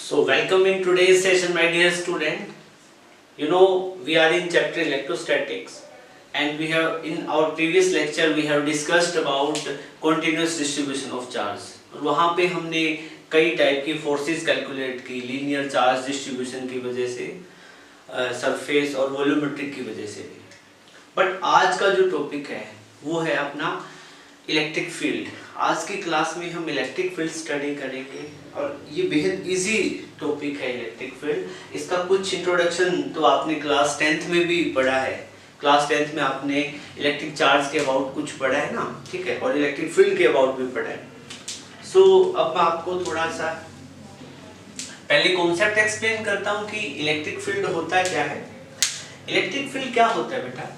So welcome in today's session, my dear student. You know, we are in chapter electrostatics, and we have in our previous lecture we have discussed about continuous distribution of charge. और वहाँ पे हमने कई type की forces calculate की, linear charge distribution की वजह से, सरफेस और वॉल्यूमेट्रिक की वजह से भी. बट आज का जो टॉपिक है वो है अपना इलेक्ट्रिक फील्ड. आज की क्लास में हम इलेक्ट्रिक फील्ड स्टडी करेंगे और ये बेहद इजी टॉपिक है इलेक्ट्रिक फील्ड. इसका कुछ इंट्रोडक्शन तो आपने क्लास 10th में भी पढ़ा है. क्लास 10th में आपने इलेक्ट्रिक चार्ज के अबाउट कुछ पढ़ा है ना, ठीक है, और इलेक्ट्रिक फील्ड के अबाउट भी पढ़ा है. सो अब मैं आपको थोड़ा सा पहले कॉन्सेप्ट एक्सप्लेन करता हूँ कि इलेक्ट्रिक फील्ड होता क्या है. इलेक्ट्रिक फील्ड क्या होता है बेटा,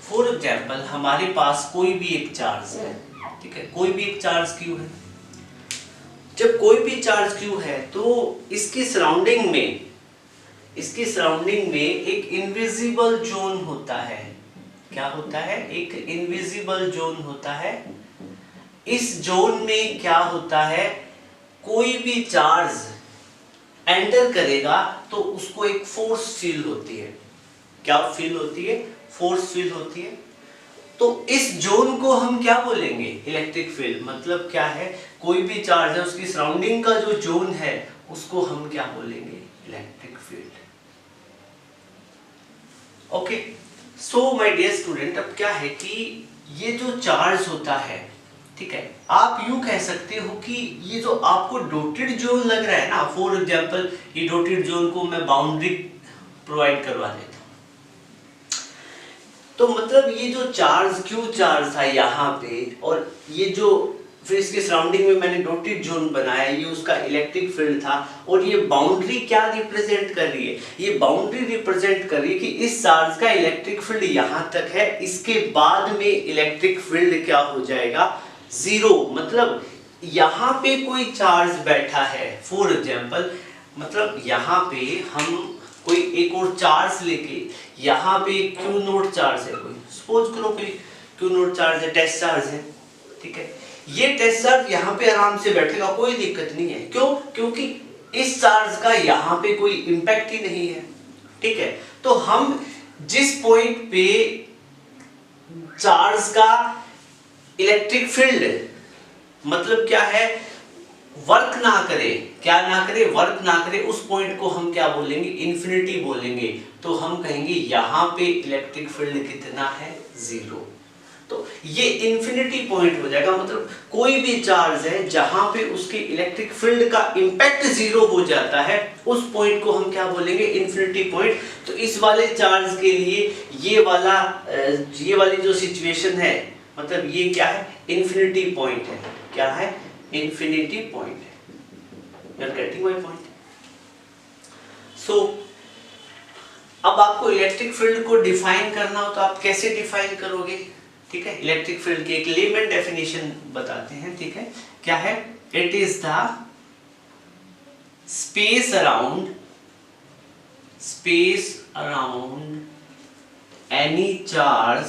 फॉर एग्जाम्पल हमारे पास कोई भी एक चार्ज है, ठीक है, कोई भी एक चार्ज क्यू है. जब कोई भी चार्ज क्यू है तो इसकी सराउंडिंग में एक इनविजिबल जोन होता है. क्या होता है? एक इनविजिबल जोन होता है. इस जोन में क्या होता है, कोई भी चार्ज एंटर करेगा तो उसको एक फोर्स फील होती है. क्या फील होती है? फोर्स फील होती है. तो इस जोन को हम क्या बोलेंगे? Electric field. मतलब क्या है, कोई भी चार्ज है उसकी सराउंडिंग का जो जोन है उसको हम क्या बोलेंगे? Electric field. Okay, so my dear student, अब क्या है कि ये जो चार्ज होता है, ठीक है, आप यूं कह सकते हो कि ये जो आपको डॉटेड जोन लग रहा है ना, फॉर एग्जांपल ये डॉटेड जोन को मैं बाउंड्री प्रोवाइड करवा देता हूं. तो मतलब ये जो चार्ज क्यू चार्ज था यहाँ पे, और ये जो फिर इसके सराउंडिंग में मैंने डॉटेड जोन बनाया, ये उसका इलेक्ट्रिक फील्ड था. और ये बाउंड्री क्या रिप्रेजेंट कर रही है? ये बाउंड्री रिप्रेजेंट कर रही है कि इस चार्ज का इलेक्ट्रिक फील्ड यहाँ तक है, इसके बाद में इलेक्ट्रिक फील्ड क्या हो जाएगा? जीरो. मतलब यहाँ पे कोई चार्ज बैठा है, फॉर एग्जाम्पल मतलब यहाँ पे हम कोई एक और चार्ज लेके, यहाँ पे क्यू नोट चार्ज है, कोई सपोज करो कोई क्यू नोट चार्ज है, टेस्ट चार्ज है, ठीक है. ये टेस्ट चार्ज यहाँ पे आराम से बैठेगा, कोई दिक्कत नहीं है. क्यों? क्योंकि इस चार्ज का यहाँ पे कोई इंपैक्ट ही नहीं है, ठीक है. तो हम जिस पॉइंट पे चार्ज का इलेक्ट्रिक फील्ड मतलब क्या है, वर्क ना करे, क्या ना करे, वर्क ना करे, उस पॉइंट को हम क्या बोलेंगे? इन्फिनिटी बोलेंगे. तो हम कहेंगे यहाँ पे इलेक्ट्रिक फील्ड कितना है? जीरो. तो ये इन्फिनिटी पॉइंट हो जाएगा. मतलब कोई भी चार्ज है जहां पे उसके इलेक्ट्रिक फील्ड का इंपैक्ट जीरो हो जाता है, उस पॉइंट को हम क्या बोलेंगे? Infinity point. तो इस वाले चार्ज के लिए ये वाली जो सिचुएशन है, मतलब ये क्या है? इन्फिनिटी पॉइंट है. क्या है? इन्फिनिटी पॉइंट है. You are getting my point? So अब आपको इलेक्ट्रिक फील्ड को डिफाइन करना हो तो आप कैसे डिफाइन करोगे? ठीक है, इलेक्ट्रिक फील्ड की एक लेमन डेफिनेशन बताते हैं, ठीक है. क्या है? It is the space around any charge,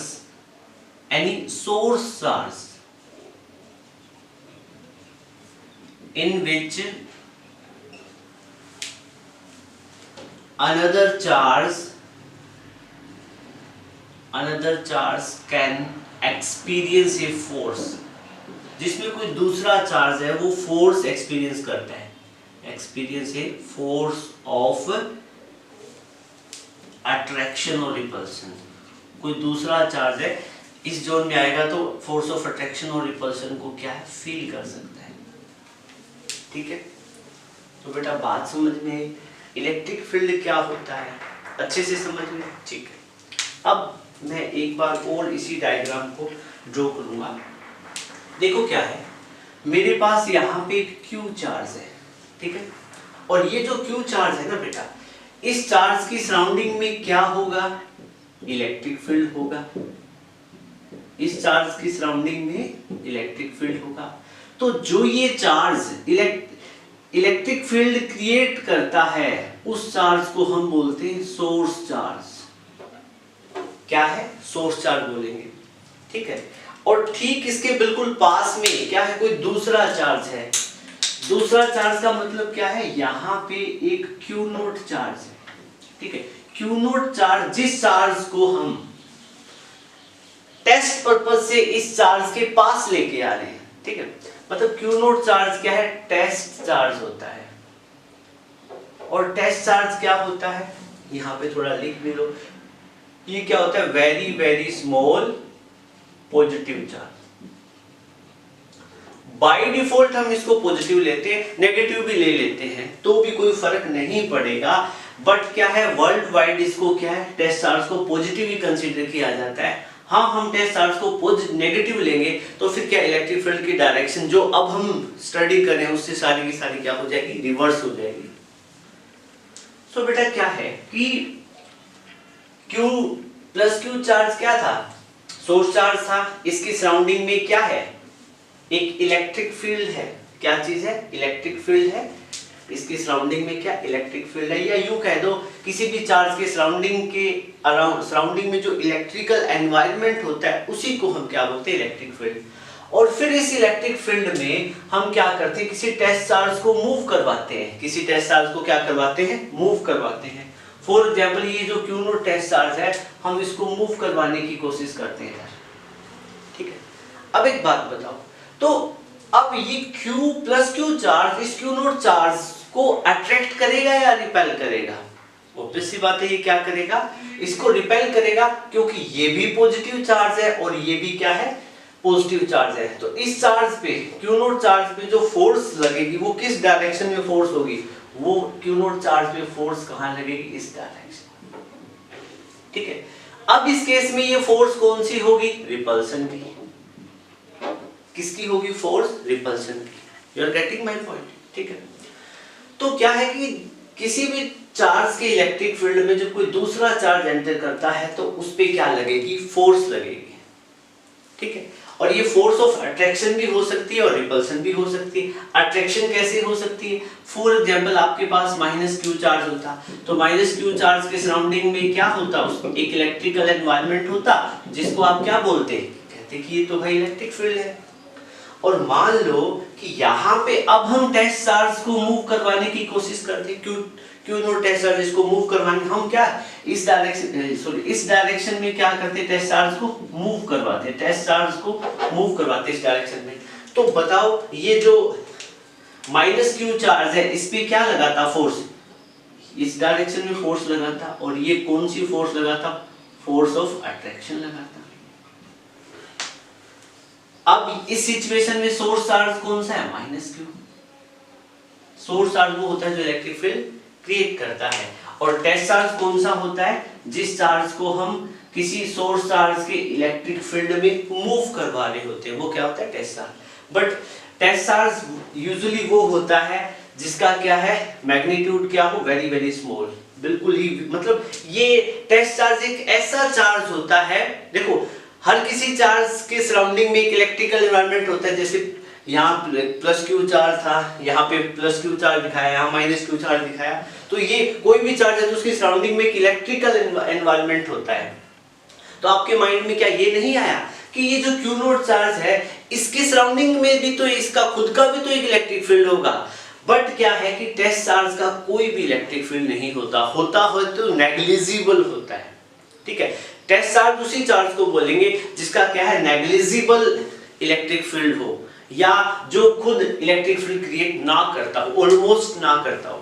any source charge in which another charge can experience a force. जिसमें कोई दूसरा चार्ज है वो फोर्स एक्सपीरियंस करता है. Experience a force of attraction और रिपल्शन. कोई दूसरा चार्ज है इस जोन में आएगा तो फोर्स ऑफ अट्रैक्शन और रिपल्शन को क्या है? फील कर सकता है. ठीक है, तो बेटा बात समझ में, इलेक्ट्रिक फील्ड क्या होता है अच्छे से समझ में, ठीक है. अब मैं एक बार और इसी डायग्राम को ड्रॉ करूंगा. देखो क्या है, मेरे पास यहाँ पे एक क्यू चार्ज है, ठीक है, और ये जो क्यू चार्ज है ना बेटा, इस चार्ज की सराउंडिंग में क्या होगा? इलेक्ट्रिक फील्ड होगा. इस चार्ज की सराउंडिंग में इलेक्ट्रिक फील्ड होगा. तो जो ये चार्ज इलेक्ट्रिक फील्ड क्रिएट करता है, उस चार्ज को हम बोलते हैं सोर्स चार्ज. क्या है? सोर्स चार्ज बोलेंगे, ठीक है. और ठीक इसके बिल्कुल पास में क्या है? कोई दूसरा चार्ज है दूसरा चार्ज का मतलब क्या है, यहाँ पे एक क्यू नोट चार्ज है, ठीक है। क्यू नोट चार्ज, जिस चार्ज को हम टेस्ट पर्पज से इस चार्ज के पास लेके आ रहे हैं, ठीक है। मतलब क्यू नोट चार्ज क्या है, टेस्ट चार्ज होता है। और टेस्ट चार्ज क्या होता है, यहाँ पे थोड़ा लिख भी लो, ये क्या होता है, very very small positive charge. By default हम इसको पॉजिटिव लेते हैं, नेगेटिव भी ले लेते हैं तो भी कोई फर्क नहीं पड़ेगा, बट क्या है, वर्ल्ड वाइड इसको क्या है, टेस्ट चार्ज को पॉजिटिव ही कंसीडर किया जाता है। हाँ, हम टेस्ट चार्ज को नेगेटिव लेंगे तो फिर क्या, इलेक्ट्रिक फील्ड की डायरेक्शन जो अब हम स्टडी कर रहे हैं उससे सारी की सारी क्या हो जाएगी, रिवर्स हो जाएगी। तो बेटा क्या है कि Q प्लस Q चार्ज क्या था, सोर्स चार्ज था, इसकी सराउंडिंग में क्या है, एक इलेक्ट्रिक फील्ड है। क्या चीज है, इलेक्ट्रिक फील्ड है। इसकी सराउंडिंग में क्या, इलेक्ट्रिक फील्ड है। या यूं कह दो, किसी भी चार्ज के सराउंडिंग के अराउंड, सराउंडिंग में जो इलेक्ट्रिकल एनवायरनमेंट होता है उसी को हम क्या बोलते हैं, इलेक्ट्रिक फील्ड। और फिर इस इलेक्ट्रिक फील्ड में हम क्या करते हैं, किसी टेस्ट चार्ज को मूव करवाते हैं। किसी टेस्ट चार्ज को क्या करवाते हैं, मूव करवाते हैं। फॉर एग्जाम्पल ये जो क्यू नोट टेस्ट चार्ज है, हम इसको मूव करवाने की कोशिश करते हैं, ठीक है। अब एक बात बताओ, तो अब ये Q प्लस Q चार्ज इस Q नोट चार्ज को अट्रैक्ट करेगा या रिपेल करेगा? ऑब्वियस सी बात है, ये क्या करेगा, इसको रिपेल करेगा, क्योंकि ये भी पॉजिटिव चार्ज है और ये भी क्या है, पॉजिटिव चार्ज है। तो इस चार्ज पे, Q नोट चार्ज पे जो फोर्स लगेगी वो किस डायरेक्शन में फोर्स होगी, वो Q नोट चार्ज पे फोर्स कहां लगेगी, इस डायरेक्शन, ठीक है। अब इस केस में ये फोर्स कौन सी होगी, रिपल्सन की। किसकी होगी, फोर्स रिपल्सन की। You are getting my point, ठीक है। तो क्या है कि किसी भी चार्ज के इलेक्ट्रिक फील्ड में जब कोई दूसरा चार्ज एंटर करता है तो उस पे क्या लगेगी, फोर्स लगेगी, ठीक है। और ये फोर्स ऑफ अट्रैक्शन भी हो सकती है और रिपल्सन भी हो सकती है। अट्रैक्शन कैसे हो सकती है, फॉर एग्जांपल आपके पास माइनस क्यू चार्ज होता, तो माइनस क्यू चार्ज के सराउंडिंग में क्या होता, एक इलेक्ट्रिकल एनवायरनमेंट होता, जिसको आप क्या बोलते, कहते कि ये तो भाई इलेक्ट्रिक फील्ड है। और मान लो कि यहाँ पे अब हम टेस्ट चार्ज को मूव करवाने की कोशिश करते हैं, क्यू नोट टेस्ट चार्ज इसको मूव करवाने, हम क्या इस डायरेक्शन में क्या करते हैं, टेस्ट चार्ज को मूव करवाते हैं, टेस्ट चार्ज को मूव करवाते हैं इस डायरेक्शन में। तो बताओ ये जो माइनस क्यू चार्ज है इस पे क्या लगाता फोर्स, इस डायरेक्शन में फोर्स लगाता, और ये कौन सी फोर्स लगाता, फोर्स ऑफ अट्रैक्शन लगाता। अब इस सिचुएशन में सोर्स चार्ज कौन सा है, माइनस क्यू। सोर्स चार्ज वो होता है जो इलेक्ट्रिक फील्ड क्रिएट करता है, और टेस्ट चार्ज कौन सा होता है, जिस चार्ज को हम किसी सोर्स चार्ज के इलेक्ट्रिक फील्ड में मूव करवा रहे होते हैं, वो क्या होता है, test charge. But test charge usually वो होता है जिसका क्या है, मैग्नीट्यूड क्या हो, वेरी वेरी स्मॉल, बिल्कुल ही, मतलब ये टेस्ट चार्ज एक ऐसा चार्ज होता है, देखो हर किसी चार्ज के सराउंडिंग में एक इलेक्ट्रिकल एनवायरनमेंट होता है। जैसे यहाँ प्लस क्यू चार्ज था, यहाँ पे प्लस क्यू चार्ज दिखाया, यहाँ माइनस क्यू चार्ज दिखाया, तो ये कोई भी चार्ज है तो उसकी सराउंडिंग में एक इलेक्ट्रिकल एनवायरनमेंट होता है। तो आपके माइंड में क्या ये नहीं आया कि ये जो क्यू नोट चार्ज है इसके सराउंडिंग में भी तो इसका खुद का भी तो एक इलेक्ट्रिक फील्ड होगा, बट क्या है कि टेस्ट चार्ज का कोई भी इलेक्ट्रिक फील्ड नहीं होता, होता हो तो नेग्लिजिबल होता है, ठीक है। टेस्ट चार्ज उसी चार्ज को बोलेंगे जिसका क्या है, नेग्लिजिबल इलेक्ट्रिक फील्ड हो, या जो खुद इलेक्ट्रिक फील्ड क्रिएट ना करता हो, ऑलमोस्ट ना करता हो,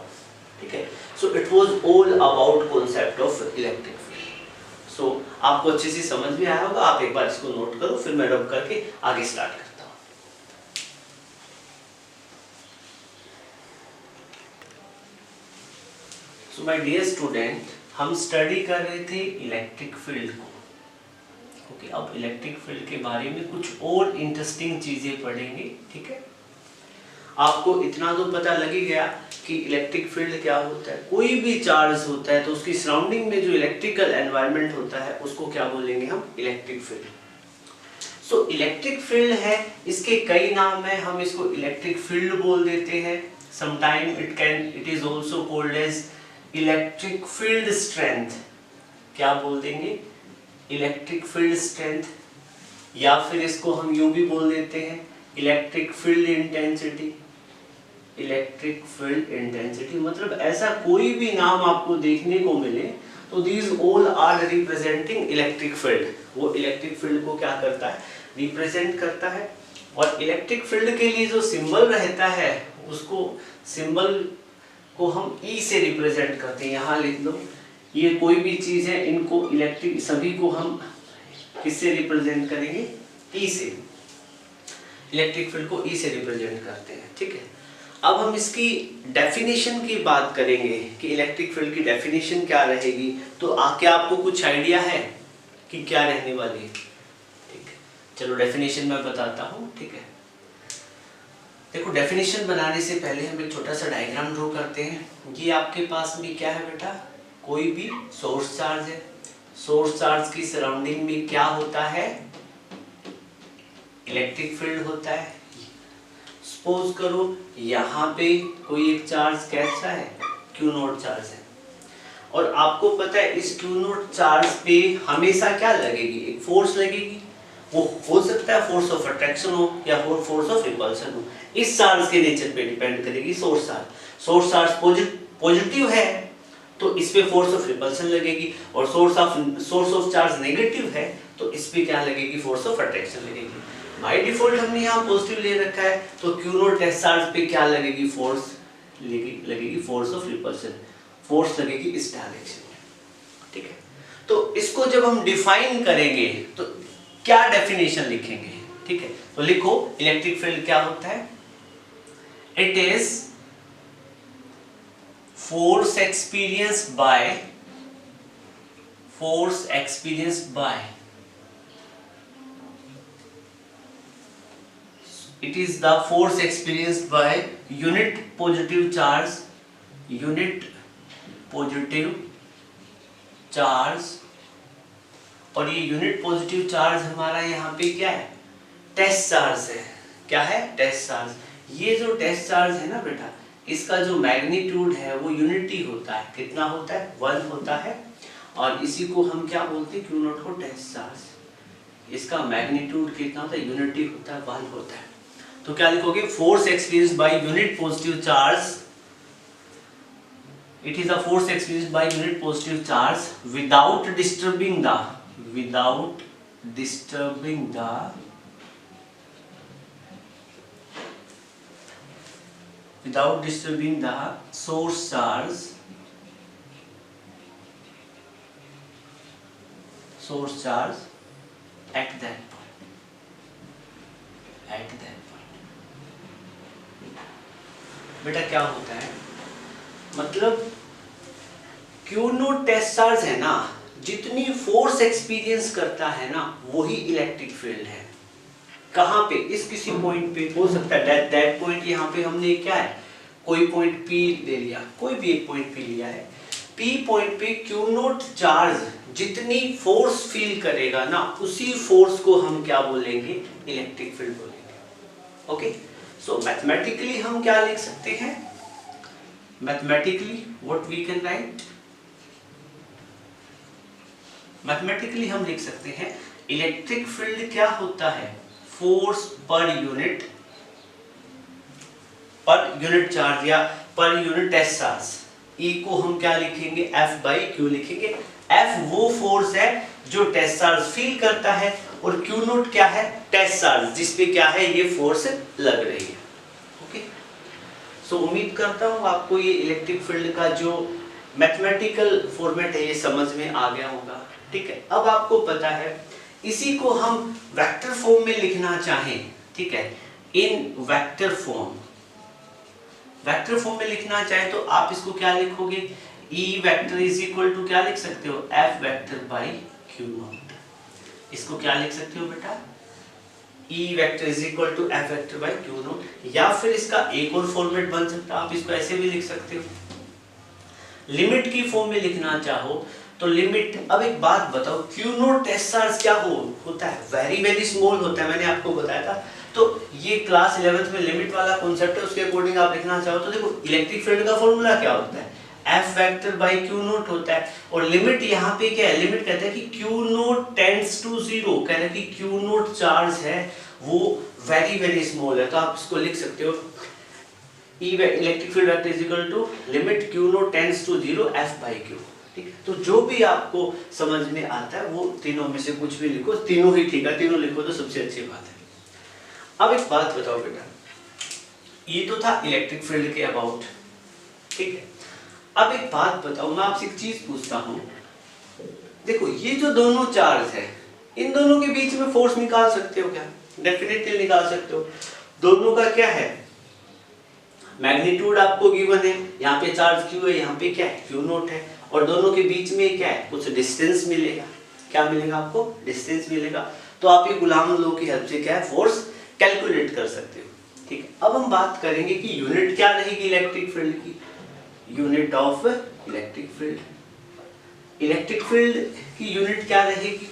ठीक है। So it was all about concept of electric field. So आपको अच्छे से समझ में आया होगा, आप एक बार इसको नोट करो, फिर मैं रब करके आगे स्टार्ट करता हूं। सो माय डियर स्टूडेंट, हम स्टडी कर रहे थे इलेक्ट्रिक फील्ड को, ओके। अब इलेक्ट्रिक फील्ड के बारे में कुछ और इंटरेस्टिंग चीजें पढ़ेंगे, ठीक है। आपको इतना तो पता लग ही गया कि इलेक्ट्रिक फील्ड क्या होता है। कोई भी चार्ज होता है तो उसकी सराउंडिंग में जो इलेक्ट्रिकल एनवायरनमेंट होता है उसको क्या बोलेंगे हम, electric field. So electric field है, इसके कई नाम है, हम इसको इलेक्ट्रिक फील्ड बोल देते हैं, sometime it is also called as electric field strength. क्या बोल देंगे, इलेक्ट्रिक फील्ड स्ट्रेंथ, या फिर इसको हम यूं भी बोल देते हैं electric field intensity, electric field intensity, मतलब ऐसा कोई भी नाम आपको देखने को मिले तो these all are representing electric field. वो इलेक्ट्रिक फील्ड को क्या करता है, रिप्रेजेंट करता है। और इलेक्ट्रिक फील्ड के लिए जो सिंबल रहता है उसको, सिंबल को हम ई से रिप्रेजेंट करते हैं। यहाँ लिख लो, ये कोई भी चीज है, इनको इलेक्ट्रिक सभी को हम किससे रिप्रेजेंट करेंगे, ई से। इलेक्ट्रिक फील्ड को ई से रिप्रेजेंट करते हैं, ठीक है। अब हम इसकी डेफिनेशन की बात करेंगे कि इलेक्ट्रिक फील्ड की डेफिनेशन क्या रहेगी। तो क्या आपको कुछ आइडिया है कि क्या रहने वाली है? ठीक है, चलो डेफिनेशन मैं बताता हूँ, ठीक है। देखो, डेफिनेशन बनाने से पहले हम एक छोटा सा डायग्राम ड्रॉ करते हैं। ये आपके पास में क्या है बेटा, कोई भी सोर्स चार्ज है। सोर्स चार्ज की सराउंडिंग में क्या होता है, इलेक्ट्रिक फील्ड होता है। सपोज करो यहाँ पे कोई एक चार्ज कैसा है, क्यू नॉट चार्ज है, और आपको पता है इस क्यू नॉट चार्ज पे हमेशा क्या लगेगी, एक फोर्स लगेगी। वो हो सकता है फोर्स ऑफ अट्रैक्शन हो या फोर्स ऑफ रिपल्शन हो, इस चार्ज के नेचर पे डिपेंड करेगी। सोर्स चार्ज पॉजिटिव है तो इस पे फोर्स ऑफ रिपल्शन लगेगी, और सोर्स ऑफ चार्ज नेगेटिव है तो इस पे क्या लगेगी, फोर्स ऑफ अट्रैक्शन लगेगी। बाय डिफॉल्ट हमने यहाँ पॉजिटिव ले रखा है तो क्यू नॉट टेस्ट चार्ज पे क्या लगेगी, फोर्स लगेगी फोर्स ऑफ रिपल्शन, फोर्स लगेगी इस डायरेक्शन में, ठीक है। तो इसको जब हम डिफाइन करेंगे तो क्या डेफिनेशन लिखेंगे, ठीक है। तो लिखो, इलेक्ट्रिक फील्ड क्या होता है, it is force experienced bye it is the force experienced by unit positive charge, और ये यूनिट पॉजिटिव चार्ज हमारा यहाँ पे क्या है, टेस्ट चार्ज है। क्या है, टेस्ट चार्ज। ये जो टेस्ट चार्ज है ना बेटा, इसका जो मैग्नीट्यूड है वो यूनिटी होता है। कितना होता है, 1 होता है, और इसी को हम क्या बोलते हैं, क्यू नॉट को टेस्ट चार्ज। इसका मैग्नीट्यूड कितना होता है, यूनिटी होता है, 1 होता है। तो क्या लिखोगे, force experienced by unit positive charge, it is a force experienced by unit positive charge without disturbing the source charge at that point. बेटा क्या होता है, मतलब क्यू नॉट टेस्ट चार्ज है ना, जितनी फोर्स एक्सपीरियंस करता है ना वही इलेक्ट्रिक फील्ड है। कहाँ पे, इस किसी पॉइंट पे हो सकता है, दैट पॉइंट यहाँ पे हमने क्या है, कोई पॉइंट P ले लिया, कोई भी एक पॉइंट P लिया है। P पॉइंट पे क्यू नॉट चार्ज जितनी फोर्स फील करेगा ना, उसी फोर्स को हम क्या बोलेंगे, इलेक्ट्रिक फील्ड बोलेंगे। ओके, सो मैथमेटिकली हम क्या लिख सकते हैं, mathematically what we can write, mathematically हम लिख सकते हैं इलेक्ट्रिक फील्ड क्या होता है, फोर्स पर यूनिट चार्ज या per unit test charge. E को हम क्या लिखेंगे, F/Q लिखेंगे। F वो फोर्स है जो टेस्ट चार्ज फील करता है, और Q नॉट क्या है, टेस्ट चार्ज जिसपे क्या है, ये फोर्स लग रही है। ओके, सो उम्मीद करता हूँ आपको ये इलेक्ट्रिक फील्ड का जो मैथमेटिकल फॉर्मेट है ये समझ में आ गया होगा, ठीक है। अब आपको पता है, इसी को हम वेक्टर फॉर्म में लिखना चाहें, ठीक है, इन वेक्टर फॉर्म में लिखना चाहे तो आप इसको क्या लिखोगे, E vector is equal to क्या लिख सकते हो, F vector by Q naught. इसको क्या लिख सकते हो बेटा, E vector is equal to F vector by Q naught, या फिर इसका एक और फॉर्मेट बन सकता है, आप इसको ऐसे भी लिख सकते हो। लिमिट की फॉर्म में लिखना चाहो तो लिमिट, अब एक बात बताओ, क्यू नॉट टेस्ट चार्ज क्या होता है, वेरी स्मॉल होता है, मैंने आपको बताया था। तो ये क्लास 11th में लिमिट वाला कॉन्सेप्ट है, उसके अकॉर्डिंग आप लिखना चाहो तो देखो, इलेक्ट्रिक फील्ड का फॉर्मूला क्या होता है, F vector by Q not होता है, और लिमिट यहाँ पे क्या है, लिमिट कहता है कि Q नॉट टेंड्स टू 0, कहता है कि Q नॉट चार्ज है वो वेरी स्मॉल है, तो आप इसको लिख सकते हो E electric field vector is equal to limit q naught tends to 0 f by q। ठीक, तो जो भी आपको समझ में आता है वो तीनों में से कुछ भी लिखो, तीनों ही ठीक है, तीनों लिखो तो सबसे अच्छी बात है। अब एक बात बताओ बेटा, ये तो था इलेक्ट्रिक फील्ड के अबाउट, ठीक है। अब एक बात बताओ, मैं आपसे एक चीज पूछता हूँ, देखो ये जो दोनों चार्ज है, इन दोनों के बीच में फोर्स निकाल सकते हो क्या? डेफिनेटली निकाल सकते हो। दोनों का क्या है, मैग्नीट्यूड आपको गिवन है, यहाँ पे चार्ज q है, यहाँ पे क्या है q नॉट है, और दोनों के बीच में क्या है, कुछ डिस्टेंस मिलेगा। क्या मिलेगा आपको? डिस्टेंस मिलेगा। तो आप ये गुलाम लॉ की हेल्प से क्या है, फोर्स कैलकुलेट कर सकते हो। ठीक है, अब हम बात करेंगे कि यूनिट क्या रहेगी इलेक्ट्रिक फील्ड की, unit of electric field. Electric field की यूनिट क्या रहेगी?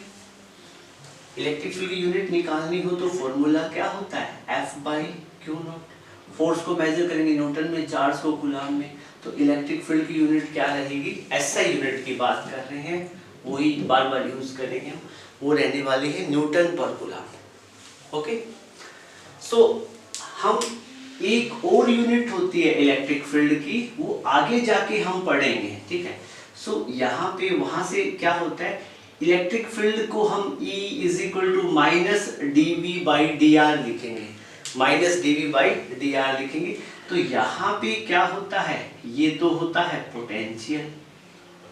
इलेक्ट्रिक फील्ड की यूनिट निकालनी हो तो फॉर्मूला क्या होता है, F by Q not. Force को मेजर करेंगे न्यूटन में, चार्ज को कूलम में, तो इलेक्ट्रिक फील्ड की यूनिट क्या रहेगी? SI यूनिट की बात कर रहे हैं, वही बार बार यूज करेंगे हम, वो रहने वाली है न्यूटन पर कूलम। ओके, सो हम एक और यूनिट होती है इलेक्ट्रिक फील्ड की, वो आगे जाके हम पढ़ेंगे। ठीक है, सो यहाँ पे वहां से क्या होता है, इलेक्ट्रिक फील्ड को हम E is equal to minus dV by dr लिखेंगे, माइनस dV बाई dr लिखेंगे। तो यहाँ पे क्या होता है, ये तो होता है पोटेंशियल,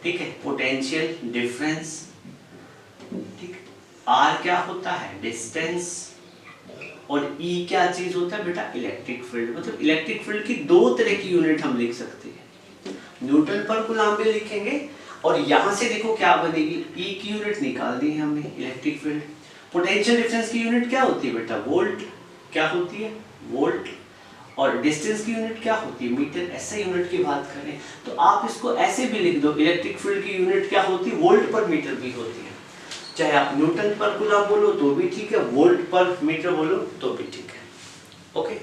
ठीक है, पोटेंशियल डिफरेंस। ठीक, R क्या होता है, डिस्टेंस, और E क्या चीज होता है बेटा, इलेक्ट्रिक फील्ड। मतलब इलेक्ट्रिक फील्ड की दो तरह की यूनिट हम लिख सकते हैं, न्यूटन पर कूलम पे लिखेंगे, और यहां से देखो क्या बनेगी, E की यूनिट निकाल दी है हमने इलेक्ट्रिक फील्ड। पोटेंशियल डिफरेंस की यूनिट क्या होती है बेटा, वोल्ट। क्या होती है, वोल्ट। और डिस्टेंस की यूनिट क्या होती है, मीटर। ऐसे यूनिट की बात करें तो आप इसको ऐसे भी लिख दो, इलेक्ट्रिक फील्ड की यूनिट क्या होती है, वोल्ट पर मीटर भी होती है। चाहे आप न्यूटन पर कूलम बोलो तो भी ठीक है, वोल्ट पर मीटर बोलो तो भी ठीक है। ओके,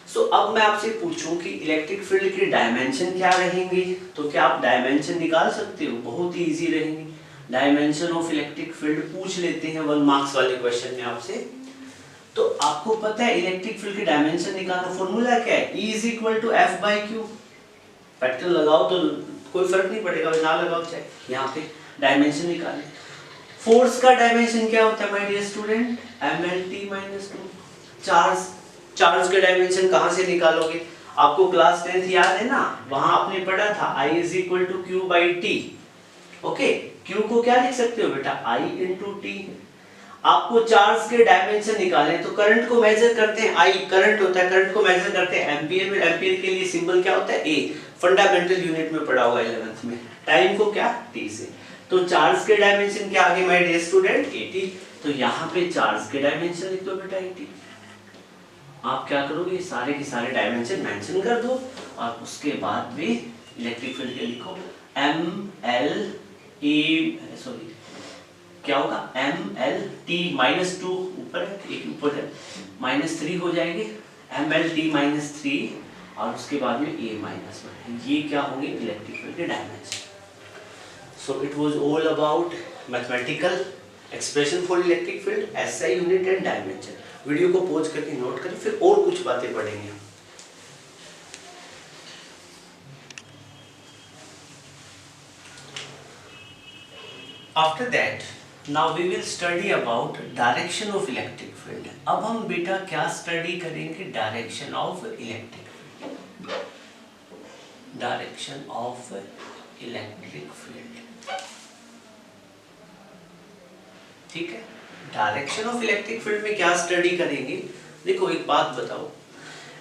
सो अब मैं आपसे पूछूं कि इलेक्ट्रिक फील्ड की डायमेंशन क्या रहेंगी, तो क्या आप डायमेंशन निकाल सकते हो? बहुत ही इजी रहेंगी। डायमेंशन ऑफ इलेक्ट्रिक फील्ड पूछ लेते हैं 1 मार्क्स वाले क्वेश्चन में आपसे। तो आपको पता है इलेक्ट्रिक फील्ड की डायमेंशन निकालना, फॉर्मूला क्या है, E is equal to F by Q। Factor लगाओ तो कोई फर्क नहीं पड़ेगा, ना लगाओ चाहे, यहाँ पे डायमेंशन निकालें। फोर्स का डायमेंशन क्या होता है my dear student, mlt-2। Charge के डायमेंशन कहाँ से निकालोगे, आपको क्लास 10th याद है ना, वहां आपने पढ़ा था I is equal to Q by T। Okay, Q को क्या लिख सकते हो बेटा, I इंटू T। आपको चार्ज के डायमेंशन निकालें तो करंट को मेजर करते हैं, I करंट होता है, करंट को मेजर करते हैं एम्पियर में। एम्पियर के लिए सिंबल क्या होता है, A। फंडामेंटल यूनिट में पढ़ा हुआ 11th में। टाइम को क्या, T से। तो चार्ज के डायमेंशन क्या आगे माय डियर स्टूडेंट, 80। तो यहाँ पे चार्ज के डायमेंशन लिख दो बेटा 80। आप क्या करोगे, सारे के सारे डायमेंशन मेंशन कर दो, और उसके बाद भी इलेक्ट्रिक फील्ड के लिखो सॉरी क्या होगा, MLT-2 ऊपर है, एक ऊपर है, -3 हो जाएंगे, MLT-3, और उसके बाद में A-1। ये क्या होंगे, इलेक्ट्रिक फील्ड के dimension. So it was all about mathematical expression for electric field, SI unit and dimension. Video को पॉज करके नोट करें, फिर और कुछ बातें पढ़ेंगे। After that now we will study about direction of electric field. अब हम बेटा क्या स्टडी करेंगे, direction of electric field, direction of electric field. ठीक है, डायरेक्शन ऑफ इलेक्ट्रिक फील्ड में क्या स्टडी करेंगे। देखो एक बात बताओ,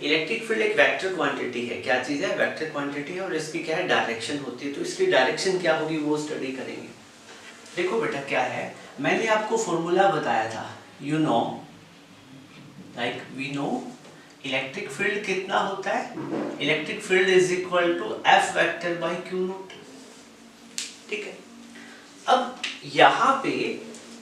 इलेक्ट्रिक फील्ड एक वेक्टर क्वांटिटी है, क्या चीज है, वेक्टर क्वांटिटी है, और इसकी क्या है, डायरेक्शन होती है। तो इसकी डायरेक्शन क्या होगी वो स्टडी करेंगे। देखो बेटा क्या है, मैंने आपको फॉर्मूला बताया था, you know like we know electric field कितना होता है, electric field is equal to F vector by Q naught. ठीक है, अब यहाँ पे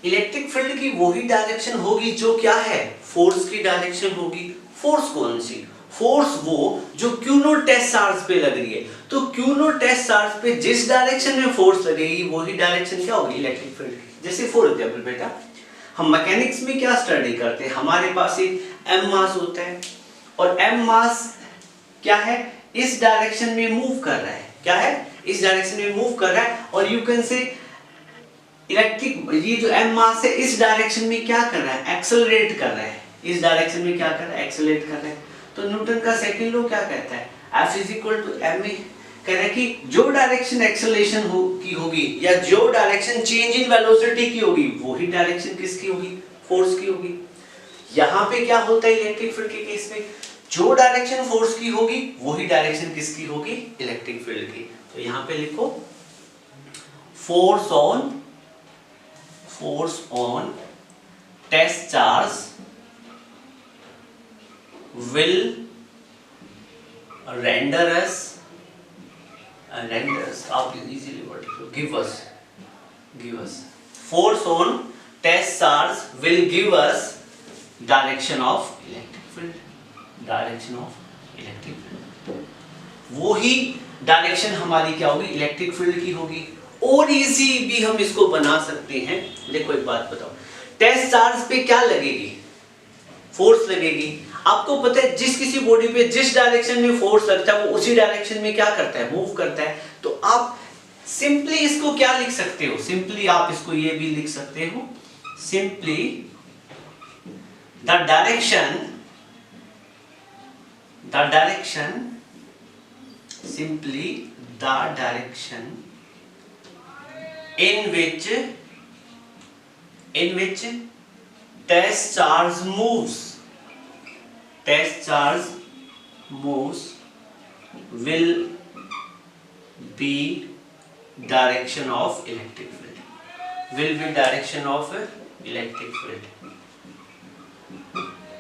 इलेक्ट्रिक फील्ड की वही डायरेक्शन होगी जो क्या है, फोर्स की डायरेक्शन होगी। फोर्स कौन सी, फोर्स वो जो Q नॉट टेस्ट चार्ज पे लग रही है। तो Q नॉट टेस्ट चार्ज पे जिस डायरेक्शन में फोर्स लगेगी वही डायरेक्शन क्या होगी, इलेक्ट्रिक फील्ड की। जैसे फॉर एग्जांपल बेटा हम मैकेनिक्स में क्या स्टडी करते हैं, हमारे पास एक m मास होता है, और m मास क्या है, इस डायरेक्शन में मूव कर रहा है, क्या है, इस डायरेक्शन में मूव कर रहा है, और यू कैन से इलेक्ट्रिक, ये जो m मास है इस डायरेक्शन में क्या कर रहा है, एक्सेलरेट कर रहा है, इस डायरेक्शन में क्या कर रहा है, एक्सेलरेट कर रहा है। तो न्यूटन का सेकंड लॉ क्या कहता है, F is equal to ma, कह रहा है कि जो डायरेक्शन एक्सेलरेशन की होगी या जो डायरेक्शन चेंज इन वेलोसिटी की होगी वही डायरेक्शन किसकी होगी, फोर्स की होगी। यहाँ पे क्या होता है इलेक्ट्रिक फील्ड के केस में, जो डायरेक्शन फोर्स की होगी वही डायरेक्शन किसकी होगी, इलेक्ट्रिक फील्ड की। तो यहाँ पे लिखो force on test charge will render us आप easily what give us force on test charge will give us direction of electric field, वो ही डायरेक्शन हमारी क्या होगी, इलेक्ट्रिक फील्ड की होगी। और इजी भी हम इसको बना सकते हैं। देखो एक बात बताओ, टेस्ट चार्ज पे क्या लगेगी, फोर्स लगेगी। आपको पता है जिस किसी बॉडी पे जिस डायरेक्शन में फोर्स लगता है वो उसी डायरेक्शन में क्या करता है, मूव करता है। तो आप सिंपली इसको क्या लिख सकते हो, सिंपली आप इसको ये भी लिख सकते हो, simply the direction simply the direction in which test charge moves will be direction of electric field,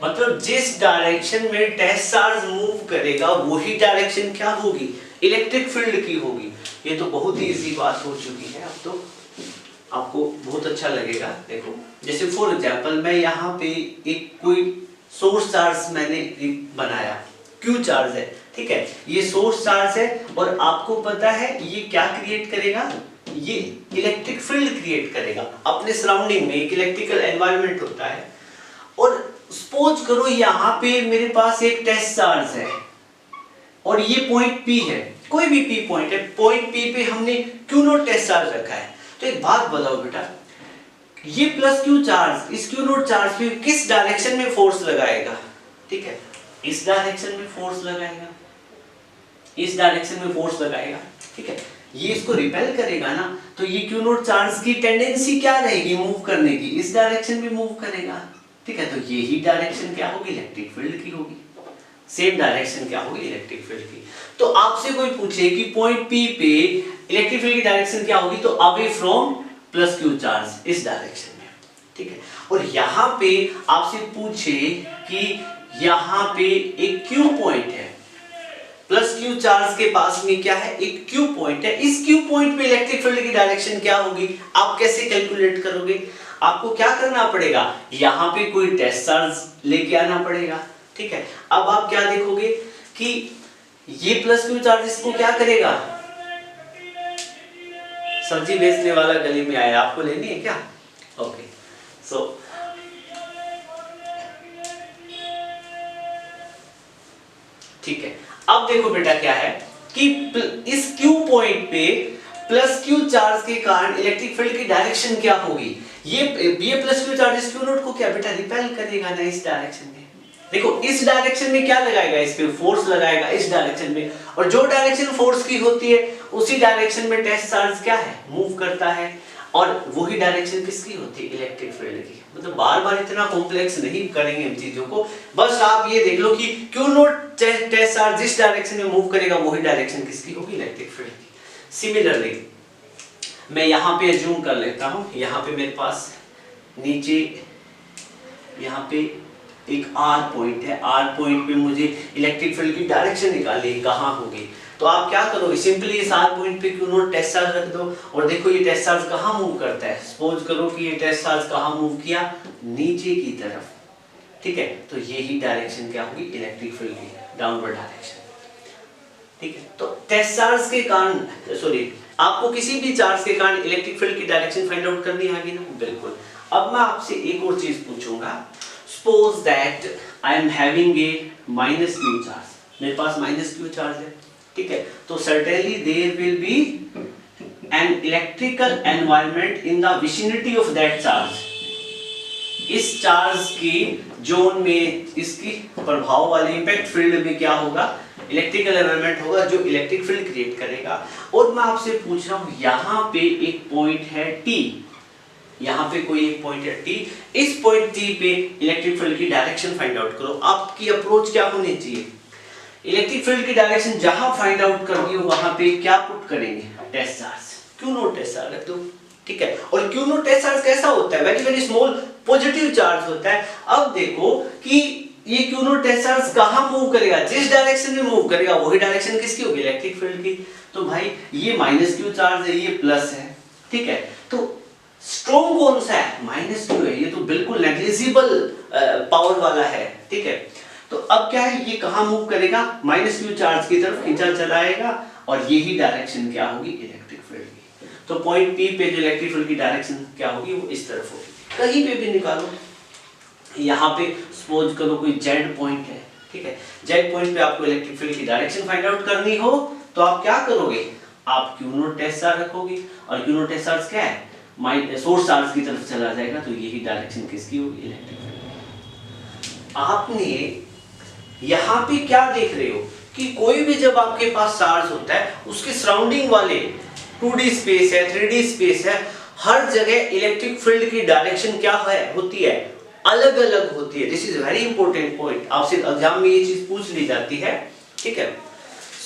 मतलब जिस डायरेक्शन में टेस्ट चार्ज मूव करेगा वही डायरेक्शन क्या होगी, इलेक्ट्रिक फील्ड की होगी। ये तो बहुत ही इजी बात हो चुकी है, अब तो आपको बहुत अच्छा लगेगा। देखो जैसे फॉर एग्जांपल मैं यहाँ पे एक कोई सोर्स चार्ज मैंने बनाया, क्यू चार्ज है, ठीक है, ये सोर्स चार्ज है और आपको पता है ये क्या क्रिएट करेगा, ये इलेक्ट्रिक फील्ड क्रिएट करेगा अपने सराउंडिंग में। एक इलेक्ट्रिकल एनवायरनमेंट होता है और सपोज करो यहाँ पे मेरे पास एक टेस्ट चार्ज है और ये पॉइंट P है, कोई भी P पॉइंट है, पॉइंट P पे हमने Q नॉट टेस्ट चार्ज रखा है। तो एक बात बताओ बेटा, ये प्लस Q चार्ज इस Q नॉट चार्ज पे किस डायरेक्शन में फोर्स लगाएगा, ठीक है, इस डायरेक्शन में फोर्स लगाएगा, इस डायरेक्शन में फोर्स लगाएगा, ठीक है, ये इसको रिपेल करेगा ना, तो ये Q नॉट चार्ज की टेंडेंसी क्या रहेगी, मूव करने की, इस डायरेक्शन में मूव करेगा, ठीक है। तो यही डायरेक्शन क्या होगी, इलेक्ट्रिक फील्ड की होगी। सेम डायरेक्शन क्या होगी, इलेक्ट्रिक फील्ड की। तो आपसे कोई पूछे कि पॉइंट P पे इलेक्ट्रिक फील्ड की डायरेक्शन क्या होगी, तो away from plus Q charge, इस डायरेक्शन में, ठीक है। और यहाँ पे आपसे पूछे कि यहाँ पे एक Q पॉइंट है, प्लस Q चार्ज के पास में क्या है, एक Q पॉइंट है, इस Q पॉइंट पे इलेक्ट्रिक फील्ड की डायरेक्शन क्या होगी, आप कैसे कैलकुलेट करोगे। आपको क्या करना पड़ेगा, यहाँ पे कोई टेस्ट चार्ज लेके आना पड़ेगा, ठीक है। अब आप क्या देखोगे कि ये प्लस Q चार्ज इसको क्या करेगा, सब्जी बेचने वाला गली में आया, आपको लेनी है क्या, ओके, सो ठीक है। अब देखो बेटा क्या है कि इस Q पॉइंट पे प्लस Q चार्ज के कारण इलेक्ट्रिक फील्ड की डायरेक्शन क्या होगी, ये प्लस Q चार्ज इस Q नॉट को क्या बेटा रिपेल करेगा ना, इस डायरेक्शन में। देखो इस डायरेक्शन में क्या लगाएगा, इस पे फोर्स लगाएगा इस डायरेक्शन में, और जो डायरेक्शन फोर्स की होती है उसी डायरेक्शन में टेस्ट चार्ज क्या है, मूव करता है, और वही डायरेक्शन किसकी होती है, इलेक्ट्रिक फील्ड की। मतलब बार बार इतना कॉम्प्लेक्स नहीं करेंगे इन चीजों को, बस आप ये देख लो कि Q नॉट टेस्ट चार्ज जिस डायरेक्शन में मूव करेगा वही डायरेक्शन किसकी होगी, इलेक्ट्रिक फील्ड की। सिमिलरली मैं यहाँ पे अज्यूम कर लेता हूँ, यहाँ पे मेरे पास नीचे यहाँ पे एक R पॉइंट है, R पॉइंट पे मुझे इलेक्ट्रिक फील्ड की डायरेक्शन निकालनी है, कहाँ होगी। तो आप क्या करोगे, सिंपली इस R पॉइंट पे Q नॉट टेस्ट चार्ज रख दो, और देखो ये टेस्ट चार्ज कहाँ मूव करता है, सपोज करो कि ये टेस्ट चार्ज कहाँ मूव किया, नीचे की तरफ, ठीक है। तो यही डायरेक्शन क्या होगी, इलेक्ट्रिक फील्ड की डाउनवर्ड डायरेक्शन, ठीक है। तो टेस्ट चार्ज के कारण, सॉरी, आपको किसी भी चार्ज के कारण इलेक्ट्रिक फील्ड की डायरेक्शन फाइंड आउट करनी आएगी ना, बिल्कुल। अब मैं आपसे एक और चीज पूछूंगा, suppose that I am having a minus Q charge, मेरे पास माइनस क्यू चार्ज है, ठीक है, तो certainly there will be an electrical environment in the vicinity of that charge. इस चार्ज की जोन में इसकी प्रभाव वाले इंपैक्ट फील्ड में क्या होगा, इलेक्ट्रिकल एनवायरनमेंट होगा जो इलेक्ट्रिक फील्ड क्रिएट करेगा। और मैं आपसे पूछ रहा हूं यहाँ पे एक पॉइंट है टी, यहाँ पे कोई एक पॉइंट है टी, इस पॉइंट टी पे इलेक्ट्रिक फील्ड की डायरेक्शन फाइंड आउट करो। आपकी अप्रोच क्या होनी चाहिए, इलेक्ट्रिक फील्ड की डायरेक्शन जहां फाइंड आउट करनी हो वहां पे क्या पुट करेंगे, test charge, Q naught test charge रख दो, ठीक है। और क्यू नॉट टेस्ट चार्ज कैसा होता है, very very small positive charge होता है। अब देखो कि ये क्यू नॉट टेस्ट चार्ज कहां मूव करेगा, जिस डायरेक्शन में मूव करेगा वही डायरेक्शन किसकी होगी, इलेक्ट्रिक फील्ड की। तो भाई ये माइनस क्यू चार्ज है, ये प्लस है, ठीक है, तो स्ट्रॉन्ग कौन सा है, माइनस क्यू है, ये तो बिल्कुल नेग्लिजिबल पावर वाला है, ठीक है। तो अब क्या है, ये कहां मूव करेगा, माइनस क्यू चार्ज की तरफ खींचा चलाएगा और यही डायरेक्शन क्या होगी, इलेक्ट्रिक फील्ड की। तो पॉइंट पी पे जो इलेक्ट्रिक फील्ड की डायरेक्शन क्या होगी, वो इस तरफ होगी। कहीं पे भी निकालो, यहाँ पे सपोज करो कोई जेड पॉइंट है, ठीक है, जेड पॉइंट पे आपको इलेक्ट्रिक फील्ड की डायरेक्शन फाइंड आउट करनी हो तो आप क्या करोगे, आप क्यू नॉट टेस्ट चार्ज रखोगे और क्यू नॉट टेस्ट चार्ज क्या है, सोर्स चार्ज की तरफ चला जाएगा, तो यही डायरेक्शन किसकी होगी, इलेक्ट्रिक फील्ड। आपने यहाँ पे क्या देख रहे हो कि कोई भी जब आपके पास चार्ज होता है उसके सराउंडिंग वाले 2D स्पेस है, 3D स्पेस है, हर जगह इलेक्ट्रिक फील्ड की डायरेक्शन क्या है, होती है, अलग अलग होती है। This is very important point, आपसे एग्जाम में ये चीज पूछ ली जाती है, ठीक है।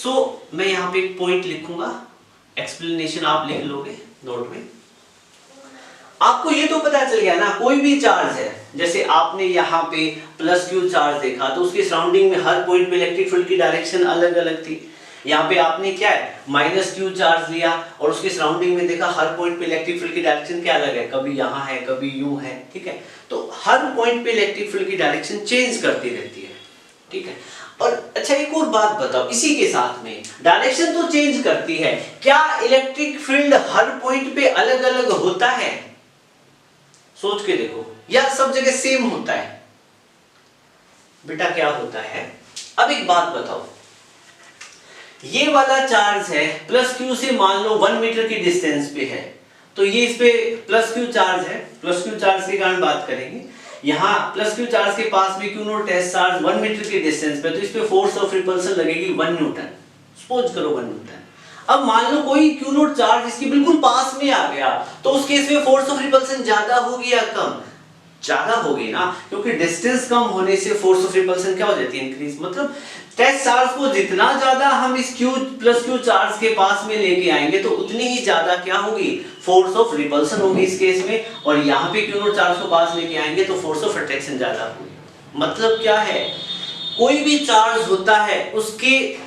सो मैं यहाँ पे एक पॉइंट लिखूंगा, एक्सप्लेनेशन आप लिख लोगे नोट में। आपको ये तो पता चल गया ना, कोई भी चार्ज है, जैसे आपने यहाँ पे प्लस क्यू चार्ज देखा तो उसके सराउंडिंग में हर पॉइंट पे इलेक्ट्रिक फील्ड की डायरेक्शन अलग अलग थी। यहाँ पे आपने क्या है, माइनस क्यू चार्ज लिया और उसके सराउंडिंग में देखा हर पॉइंट पे इलेक्ट्रिक फील्ड की डायरेक्शन क्या अलग है, कभी यहाँ है कभी यूं है, ठीक है। तो हर पॉइंट पे इलेक्ट्रिक फील्ड की डायरेक्शन चेंज करती रहती है, ठीक है। और अच्छा एक और बात बताओ, इसी के साथ में डायरेक्शन तो चेंज करती है, क्या इलेक्ट्रिक फील्ड हर पॉइंट पे अलग अलग होता है, सोच के देखो, या सब जगह सेम होता है, बेटा क्या होता है। अब एक बात बताओ, ये वाला चार्ज है प्लस क्यू से मान लो 1 मीटर की डिस्टेंस पे है, तो ये इस पे प्लस क्यू चार्ज है, प्लस क्यू चार्ज के कारण बात करेंगे। यहाँ प्लस क्यू चार्ज के पास में Q naught test charge 1 metre की डिस्टेंस पे, तो इस पे फोर्स ऑफ रिपल्सन लगेगी 1 न्यूटन, सपोज करो 1 न्यूटन। अब मान लो कोई क्यू नॉट चार्ज इसके बिल्कुल पास में आ गया, तो उस केस में फोर्स ऑफ रिपल्सन ज्यादा होगी या कम, ज्यादा होगी ना, क्योंकि डिस्टेंस कम होने से फोर्स ऑफ रिपल्सन क्या हो जाती है, इंक्रीज। मतलब टेस्ट चार्ज को जितना ज्यादा हम इस क्यू प्लस क्यू चार्ज के पास में लेके आएंगे तो उतनी ही ज्यादा क्या होगी, फोर्स ऑफ रिपल्सन होगी इस केस में। और यहाँ पे क्यू नॉट चार्ज को पास लेके आएंगे तो फोर्स ऑफ अट्रैक्शन ज्यादा होगी। मतलब क्या है, कोई भी चार्ज होता है उसके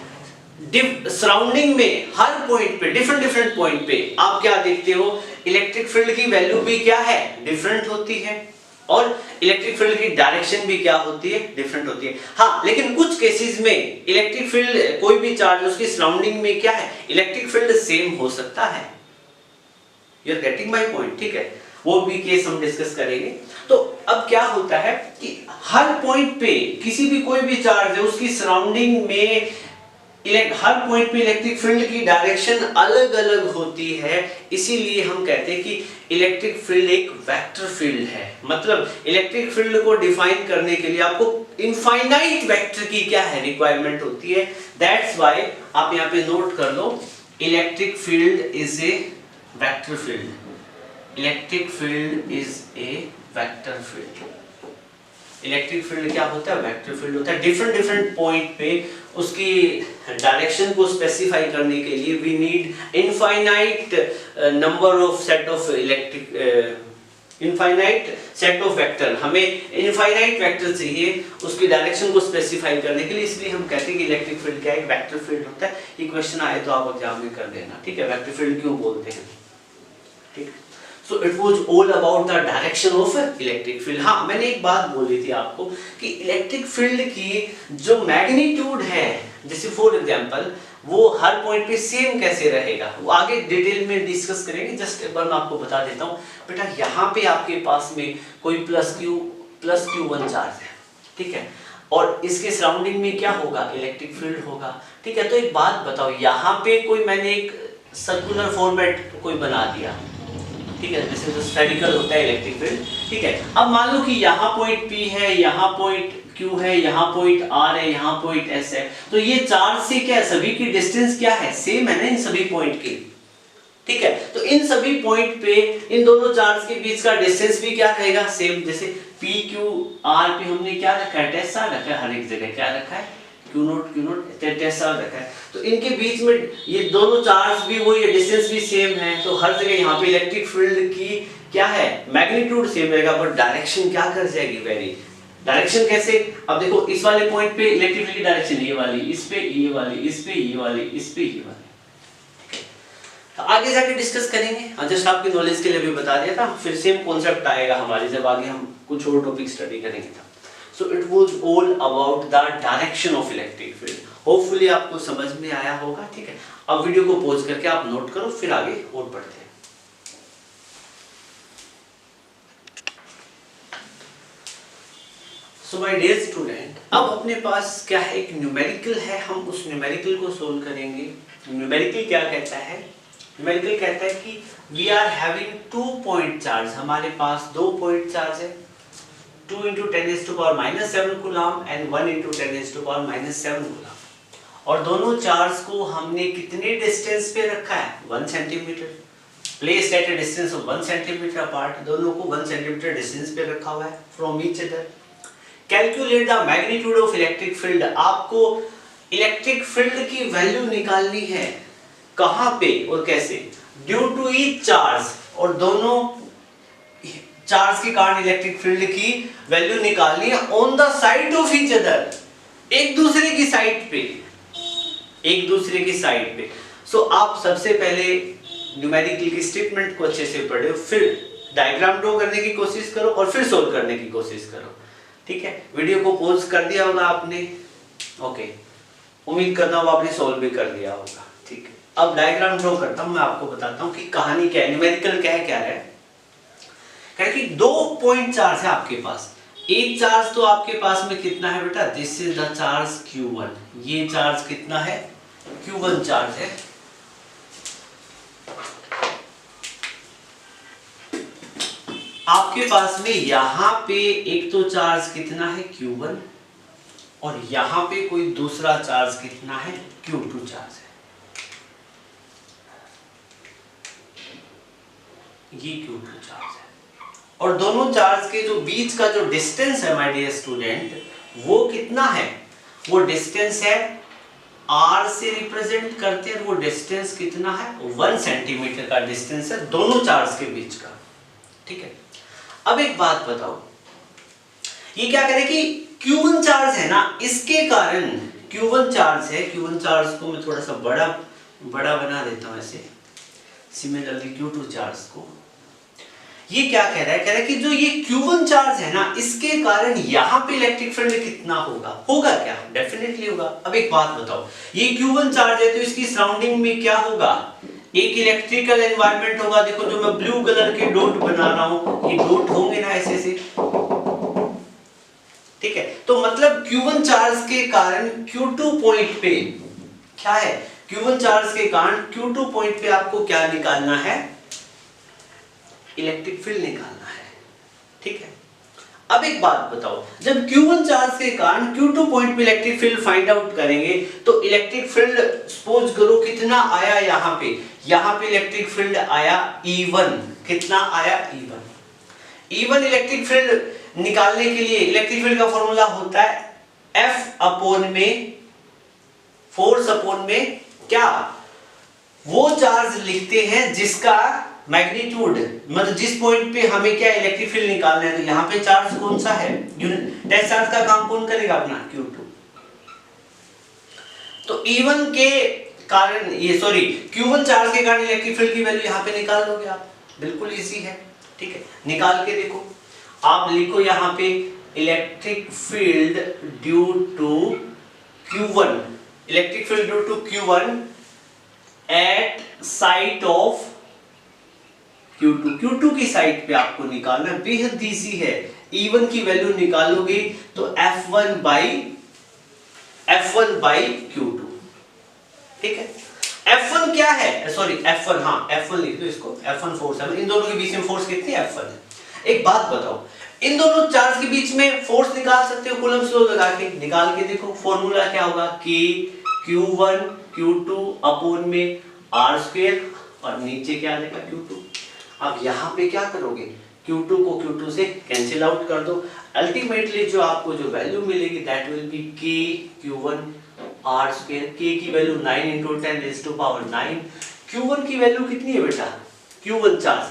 सराउंडिंग में हर पॉइंट पे, डिफरेंट डिफरेंट पॉइंट पे आप क्या देखते हो, इलेक्ट्रिक फील्ड की वैल्यू भी क्या है, डिफरेंट होती है, और इलेक्ट्रिक फील्ड की डायरेक्शन भी क्या होती है, डिफरेंट होती है। हाँ, लेकिन कुछ केसेस में इलेक्ट्रिक फील्ड, कोई भी चार्ज उसकी सराउंडिंग में क्या है, इलेक्ट्रिक फील्ड सेम हो सकता है। You are getting my point, ठीक है, वो भी केस हम डिस्कस करेंगे। तो अब क्या होता है कि हर पॉइंट पे किसी भी कोई भी चार्ज है उसकी सराउंडिंग में हर पॉइंट पे इलेक्ट्रिक फील्ड की डायरेक्शन अलग अलग होती है, इसीलिए हम कहते हैं कि इलेक्ट्रिक फील्ड एक वेक्टर फील्ड है। मतलब इलेक्ट्रिक फील्ड को डिफाइन करने के लिए आपको इनफाइनाइट वेक्टर की क्या है, रिक्वायरमेंट होती है। दैट्स व्हाई आप यहाँ पे नोट कर लो, electric field is a vector field, electric field is a vector field. Electric field क्या होता है, वेक्टर फील्ड होता है। डिफरेंट डिफरेंट पॉइंट पे उसकी डायरेक्शन को स्पेसिफाई करने के लिए we need infinite number of set of infinite set of vector. हमें इनफाइनाइट वेक्टर चाहिए उसकी डायरेक्शन को स्पेसिफाई करने के लिए, इसलिए हम कहते हैं कि इलेक्ट्रिक फील्ड क्या है, एक वेक्टर फील्ड होता है। ये क्वेश्चन आए तो आप एग्जाम में कर देना, ठीक है, वेक्टर फील्ड क्यों बोलते हैं, ठीक। So it was all about the direction of electric field। हाँ, मैंने एक बात बोली थी आपको कि इलेक्ट्रिक फील्ड की जो मैग्नीट्यूड है, जैसे फॉर एग्जांपल वो हर पॉइंट पे सेम कैसे रहेगा, वो आगे डिटेल में डिस्कस करेंगे। जस्ट एक बार मैं आपको बता देता हूँ बेटा, यहाँ पे आपके पास में कोई प्लस Q1 चार्ज है, ठीक है। और इसके सराउंडिंग में क्या होगा, इलेक्ट्रिक फील्ड होगा। ठीक है, तो एक बात बताओ, यहाँ पे कोई मैंने एक सर्कुलर फॉर्मेट कोई बना दिया, ठीक है, जैसे जो स्फेरिकल होता है इलेक्ट्रिक फील्ड। ठीक है, अब मान लो कि यहाँ पॉइंट P है, यहाँ पॉइंट Q है, यहाँ पॉइंट R है, यहाँ पॉइंट S है, तो ये चार्ज से क्या है, सभी की डिस्टेंस क्या है, सेम है ना इन सभी पॉइंट की। ठीक है, तो इन सभी पॉइंट पे इन दोनों चार्ज के बीच का डिस्टेंस भी क्या रहेगा, सेम। जैसे PQR पे हमने क्या रखा है, टेस्ला रखा है, हर एक जगह क्या रखा है, Q0 टेस्ला रखा है। तो इनके बीच में ये दोनों चार्ज भी वो, ये डिस्टेंस भी सेम है, तो हर जगह यहाँ पे इलेक्ट्रिक फील्ड की क्या है, मैग्नीट्यूड सेम रहेगा, पर डायरेक्शन क्या कर जाएगी, वेरी। डायरेक्शन कैसे, अब देखो इस वाले पॉइंट पे इलेक्ट्रिक फील्ड की डायरेक्शन ये वाली, इस पे ये वाली, इस पे ये वाली, इस पे ये वाली। तो आगे जाके डिस्कस करेंगे, जस्ट आपकी नॉलेज के लिए भी बता दिया था, फिर सेम कॉन्सेप्ट आएगा हमारे जब आगे हम कुछ और टॉपिक स्टडी करेंगे तब। So it was all about the direction of electric field. Hopefully आपको समझ में आया होगा। ठीक है, अब वीडियो को पॉज करके आप नोट करो, फिर आगे और बढ़ते हैं। So my dear student, अब अपने पास क्या है, एक न्यूमेरिकल है, हम उस न्यूमेरिकल को सोल्व करेंगे। न्यूमेरिकल क्या कहता है, न्यूमेरिकल कहता है कि we are having 2 point charge, हमारे पास 2 point charge है, 2 into 10⁻⁻7 coulomb and 1 into 10⁻⁻7 coulomb, और दोनों चार्ज को हमने कितने डिस्टेंस पे रखा है, 1 centimetre, placed at a distance of 1 centimetre apart, दोनों को 1 सेंटीमीटर डिस्टेंस पे रखा हुआ है from each other. Calculate the magnitude of electric field, आपको इलेक्ट्रिक फील्ड की वैल्यू निकालनी है, कहां पे और कैसे, ड्यू टू ईच चार्ज, और दोनों चार्ज के कारण इलेक्ट्रिक फील्ड की वैल्यू निकालनी है on the side of each other, एक दूसरे की साइड पे, एक दूसरे की साइड पे। सो आप सबसे पहले न्यूमेरिकल की स्टेटमेंट को अच्छे से पढ़ो, फिर डायग्राम ड्रॉ करने की कोशिश करो और फिर सोल्व करने की कोशिश करो। ठीक है, वीडियो को पॉज कर दिया होगा आपने, ओके, उम्मीद करता हूँ आपने सोल्व भी कर दिया होगा। ठीक है, अब डायग्राम ड्रॉ करता हूँ, मैं आपको बताता हूँ कि कहानी क्या है, न्यूमेरिकल क्या है, क्या है कि 2 पॉइंट चार्ज है आपके पास। एक चार्ज तो आपके पास में कितना है बेटा, this is the charge Q1, ये चार्ज कितना है, Q1 चार्ज है। आपके पास में यहां पे एक तो चार्ज कितना है, Q1, और यहां पे कोई दूसरा चार्ज कितना है, Q2 चार्ज है, ये Q2 चार्ज है। और दोनों चार्ज के जो बीच का जो डिस्टेंस है माय डियर स्टूडेंट, वो कितना है, वो डिस्टेंस है R से रिप्रेजेंट करते हैं, वो डिस्टेंस कितना है, 1 सेंटीमीटर का डिस्टेंस है दोनों चार्ज के बीच का। ठीक है, अब एक बात बताओ, ये क्या करे कि Q1 चार्ज है ना, इसके कारण Q1 चार्ज है, Q1 चार्ज को मैं थोड़ा सा बड़ा बना देता हूं ऐसे, सिमिलरली Q2 चार्ज को, ये क्या कह रहा है, कह रहा है कि जो ये Q1 चार्ज है ना, इसके कारण यहाँ पे इलेक्ट्रिक फील्ड कितना होगा, होगा क्या, डेफिनेटली होगा। अब एक बात बताओ, ये Q1 चार्ज है तो इसकी सराउंडिंग में क्या होगा, एक इलेक्ट्रिकल एनवायरनमेंट होगा। देखो जो मैं ब्लू कलर के डॉट बना रहा हूं, ये डॉट होंगे ना ऐसे ऐसे, ठीक है, तो मतलब Q1 चार्ज के कारण Q2 पॉइंट पे क्या है, Q1 चार्ज के कारण Q2 पॉइंट पे आपको क्या निकालना है, इलेक्ट्रिक फील्ड निकालना है। ठीक है, अब एक बात बताओ, जब Q1 चार्ज के कारण Q2 पॉइंट पे इलेक्ट्रिक फील्ड फाइंड आउट करेंगे, तो इलेक्ट्रिक फील्ड सपोज करो कितना आया, यहाँ पे इलेक्ट्रिक फील्ड आया E1, कितना आया E1 इलेक्ट्रिक फील्ड निकालने के लिए इलेक्ट्रिक फील्ड का फॉर्मूला होता है F अपॉन में फोर्स अपॉन में क्या, वो चार्ज लिखते हैं जिसका मैग्नीट्यूड, मतलब जिस पॉइंट पे हमें क्या इलेक्ट्रिक फील्ड निकालना है, तो यहाँ पे चार्ज कौन सा है, टेस्ट चार्ज का काम कौन करेगा, अपना Q2। तो E1 के कारण Q1 चार्ज के कारण इलेक्ट्रिक फील्ड की वैल्यू यहाँ पे निकाल लोगे आप, बिल्कुल इजी है। ठीक है, निकाल के देखो, आप लिखो यहाँ पे electric field due to Q1, electric field due to Q1 at site of Q2 की साइड पे आपको निकालना, बेहद इजी है। E1 की वैल्यू निकालोगे तो F1 by Q2, ठीक है। F1 क्या है, सॉरी F1, हाँ F1 लिख दो इसको, F1 फोर्स है, इन दोनों के बीच में फोर्स कितनी है, F1 है। एक बात बताओ, इन दोनों चार्ज के बीच में फोर्स निकाल सकते हो कूलम्ब्स लॉ लगा के, निकाल के देखो। फॉर्मूला क्या होगा, K Q1 Q2 अपॉन में R² और नीचे क्या आ जाएगा Q2। अब यहाँ पे क्या करोगे, Q2 को Q2 से कैंसिल आउट कर दो, अल्टीमेटली जो आपको जो वैल्यू मिलेगी that will be K Q1 R²। K की value 9 into 10 raised to power 9। Q1 की वैल्यू कितनी है बेटा, Q1 चार्ज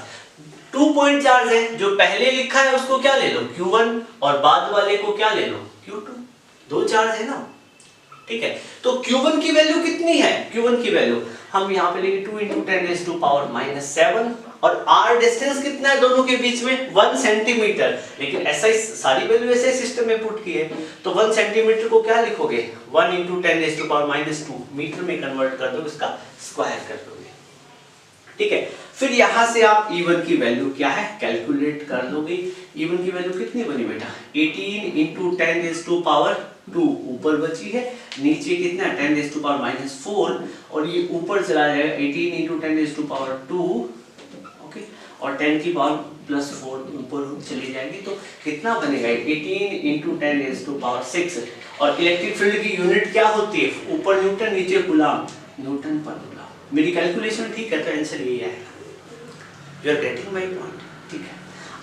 2 पॉइंट चार्ज है, जो पहले लिखा है उसको क्या ले लो Q1 और बाद वाले को क्या ले लो Q2, दो चार्ज है ना, ठीक है। तो Q1 की वैल्यू कितनी है, Q1 की वैल्यू हम यहाँ पे लेंगे 2 into 10 raised to power -7 और R डिस्टेंस कितना है दोनों के बीच में 1 सेंटीमीटर, लेकिन ऐसा ही सारी वैल्यू ऐसे सिस्टम में पुट की है तो 1 सेंटीमीटर को क्या लिखोगे 1 into 10 raised to power -2 metre में कन्वर्ट कर दो, इसका स्क्वायर कर दोगे, ठीक है। फिर यहाँ से आप E1 की वैल्यू क्या है कैलकुलेट कर दोगे। E1 की वैल्यू कितनी बनी बेटा 18 into 10 raised to power 2 ऊपर बची है, नीचे कितना 10 raised to power -4 और ये ऊपर चला जाएगा 18 into 10 raised to power 2, okay, और 10 की पावर +4 ऊपर चली जाएगी तो कितना बनेगा 18 into 10 raised to power 6। और इलेक्ट्रिक फील्ड की यूनिट क्या होती है, ऊपर न्यूटन नीचे कूलम, न्यूटन पर कूलम। मेरी कैलकुलेशन ठीक है तो आंसर यही आएगा। You are getting my point, ठीक है।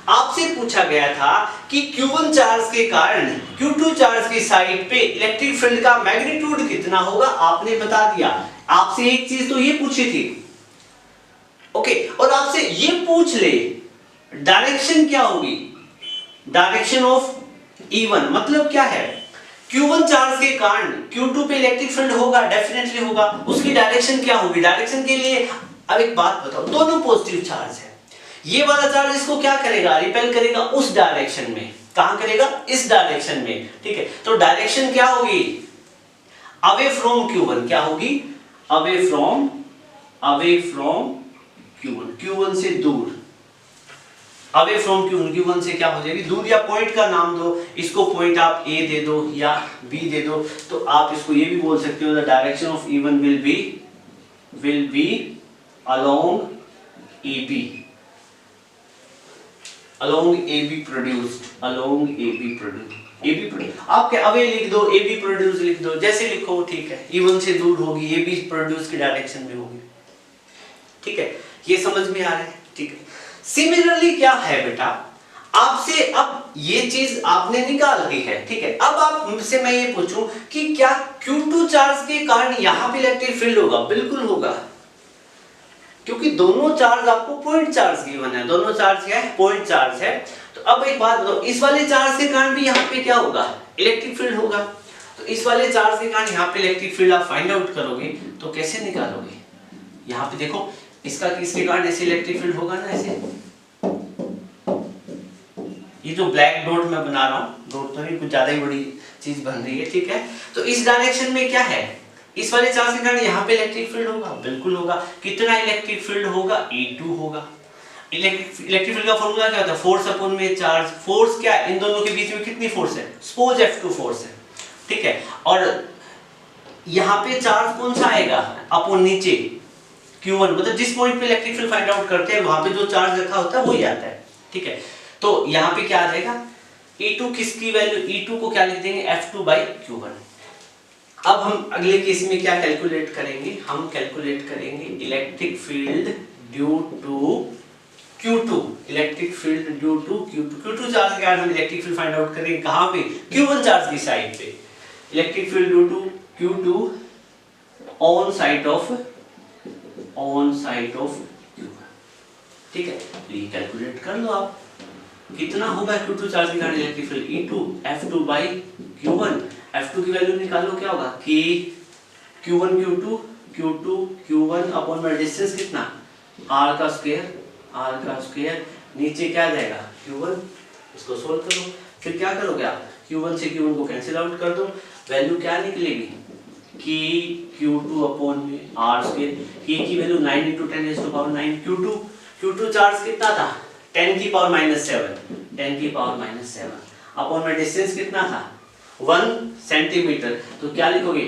आपसे पूछा गया था कि Q1 चार्ज के कारण Q2 चार्ज की साइड पे इलेक्ट्रिक फील्ड का मैग्नीट्यूड कितना होगा, आपने बता दिया। आपसे एक चीज तो ये पूछी थी, ओके, और आपसे ये पूछ ले डायरेक्शन क्या होगी, डायरेक्शन ऑफ E1 मतलब क्या है, Q1 चार्ज के कारण Q2 पे इलेक्ट्रिक फील्ड होगा, डेफिनेटली होगा, उसकी डायरेक्शन क्या होगी। डायरेक्शन के लिए अब एक बात बताओ, दोनों पॉजिटिव चार्ज है, ये वाला चार्ज इसको क्या करेगा रिपेल करेगा उस डायरेक्शन में, कहां करेगा इस डायरेक्शन में, ठीक है। तो डायरेक्शन क्या होगी अवे फ्रॉम Q1, क्या होगी अवे फ्रॉम Q1 से दूर, अवे फ्रॉम Q1 से क्या हो जाएगी दूर, या पॉइंट का नाम दो, इसको पॉइंट आप A दे दो या B दे दो, तो आप इसको ये भी बोल सकते हो the direction of E1 will be along AB produced, आप क्या अवे लिख दो AB प्रोड्यूस लिख दो, जैसे लिखो, ठीक है। E1 से दूर होगी, AB प्रोड्यूस की डायरेक्शन में होगी, ठीक है, ये समझ में आ रहा है, ठीक है। सिमिलरली क्या है बेटा, आपसे अब ये चीज आपने निकाल दी है, ठीक है। अब आप मुझसे मैं ये पूछूं कि क्या Q2 चार्ज के कारण यहां पे इलेक्ट्रिक फील्ड होगा, बिल्कुल होगा, क्योंकि दोनों चार्ज आपको पॉइंट चार्ज गिवन है, दोनों चार्ज क्या है पॉइंट चार्ज है। तो अब एक बात बताओ, इस वाले चार्ज के कारण भी यहाँ पे क्या होगा इलेक्ट्रिक फील्ड होगा, तो इस वाले चार्ज के कारण यहाँ पे इलेक्ट्रिक फील्ड आप फाइंड आउट करोगे तो कैसे निकालोगे, यहाँ पे देखो इसका इसके कारण ऐसे इलेक्ट्रिक फील्ड होगा ना, ऐसे ये जो ब्लैक डॉट मैं बना रहा हूँ, डॉट तो नहीं कुछ ज्यादा ही बड़ी चीज बन रही है, ठीक है। तो इस डायरेक्शन में क्या है, इस वाले चार्ज के कारण यहाँ पे इलेक्ट्रिक फील्ड होगा, बिल्कुल होगा। कितना इलेक्ट्रिक फील्ड होगा E2 होगा। इलेक्ट्रिक फील्ड का फॉर्मूला क्या होता है फोर्स अपॉन में चार्ज, फोर्स क्या है इन दोनों के बीच में कितनी फोर्स है सपोज F2 फोर्स है, ठीक है, और यहाँ पे चार्ज कौन सा आएगा अपॉन नीचे Q1, मतलब जिस पॉइंट पे इलेक्ट्रिक फील्ड फाइंड आउट करते हैं वहां पे जो चार्ज रखा होता है वही आता है, ठीक है। तो यहाँ पे क्या आ जाएगा E2 किसकी वैल्यू, E2 को क्या लिख देंगे F2 by Q1। अब हम अगले केस में क्या कैलकुलेट करेंगे, हम कैलकुलेट करेंगे electric field due to Q2, electric field due to Q2 charge के कारण हम इलेक्ट्रिक फील्ड फाइंड आउट करेंगे कहां पे Q1 चार्ज की साइड पे, electric field due to Q2 on side of Q1, ठीक है। ये कैलकुलेट कर लो आप, कितना होगा Q2 चार्ज के कारण electric field E2 F2 by Q1, F2 की वैल्यू निकालो क्या होगा कि Q1 Q2 Q1 अपॉन में डिस्टेंस कितना R का स्क्वायर नीचे क्या आ जाएगा Q1, इसको सोल्व करो, फिर क्या करोगे आप Q1 से Q1 को कैंसिल आउट कर दो, वैल्यू क्या निकलेगी कि Q2 अपॉन में R स्क्वायर, K की value 9 into 10 raised to power 9, Q2 charge कितना था 10 की पावर -7 अपॉन में डिस्टेंस कितना था 1 सेंटीमीटर। तो क्या लिखोगे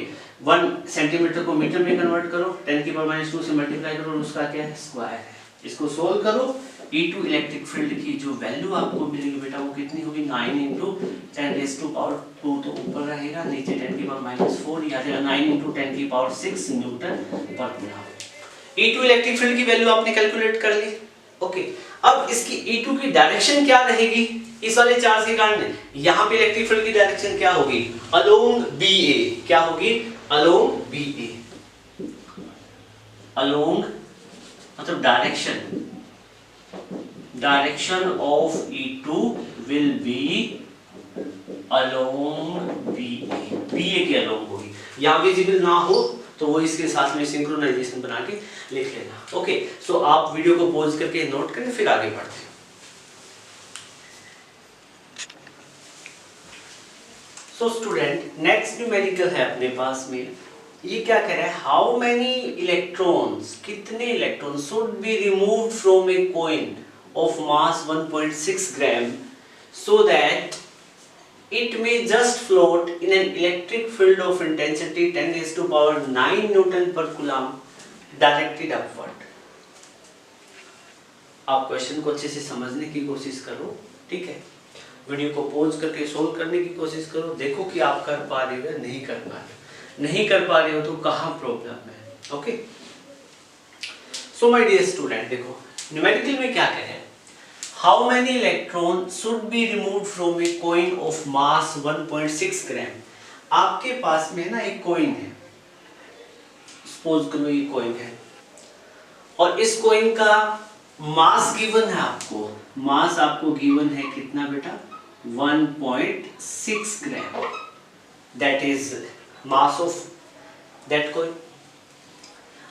1 सेंटीमीटर को मीटर में कन्वर्ट करो, 10 की पावर -2 से मल्टीप्लाई करो, उसका क्या है स्क्वायर है। इसको सोल्व करो, E2 इलेक्ट्रिक फील्ड की जो वैल्यू आपको मिलेगी बेटा वो कितनी होगी 9 × 10⁻², तो ऊपर रहेगा, नीचे 10 की पावर -4 या 9 × 10 की पावर 6 न्यूटन पर कूलम। E2 इलेक्ट्रिक फील्ड की वैल्यू आपने कैलकुलेट कर ली। ओके, अब इसकी E2 की डायरेक्शन क्या रहेगी इस वाले चार्ज के कारण, यहाँ पे इलेक्ट्रिक फील्ड की डायरेक्शन क्या होगी अलोंग BA, क्या होगी अलोंग BA, अलोंग मतलब direction of E2 will be along BA के अलोंग होगी। यहाँ विजिबल ना हो तो वो इसके साथ में सिंक्रोनाइजेशन बना के लिख लेना। ओके, सो आप वीडियो को पॉज करके नोट करें, फिर आगे बढ़ते हैं। सो स्टूडेंट, नेक्स्ट न्यूमेरिकल है अपने पास में, ये क्या कह रहा है हाउ मेनी इलेक्ट्रॉन्स, कितने electron should be removed from a coin of mass 1.6 gram so that it may just float in an electric field of intensity 10⁹ Newton per coulomb directed upward। आप क्वेश्चन को अच्छे से समझने की कोशिश करो, ठीक है, वीडियो को पॉज करके सोल्व करने की कोशिश करो, देखो कि आप कर पा रहे हो या नहीं कर पा रहे हो, नहीं कर पा रहे हो तो कहाँ प्रॉब्लम है। Okay, so my dear student, देखो न्यूमेरिकल में क्या कह रहे हैं How many electrons should be removed from a coin of mass 1.6 ग्राम। आपके पास में ना एक कॉइन है, सपोज करो ये कॉइन है, और इस कॉइन का मास गिवन है आपको, मास आपको गिवन है कितना बेटा 1.6 gram, that is mass of that coin.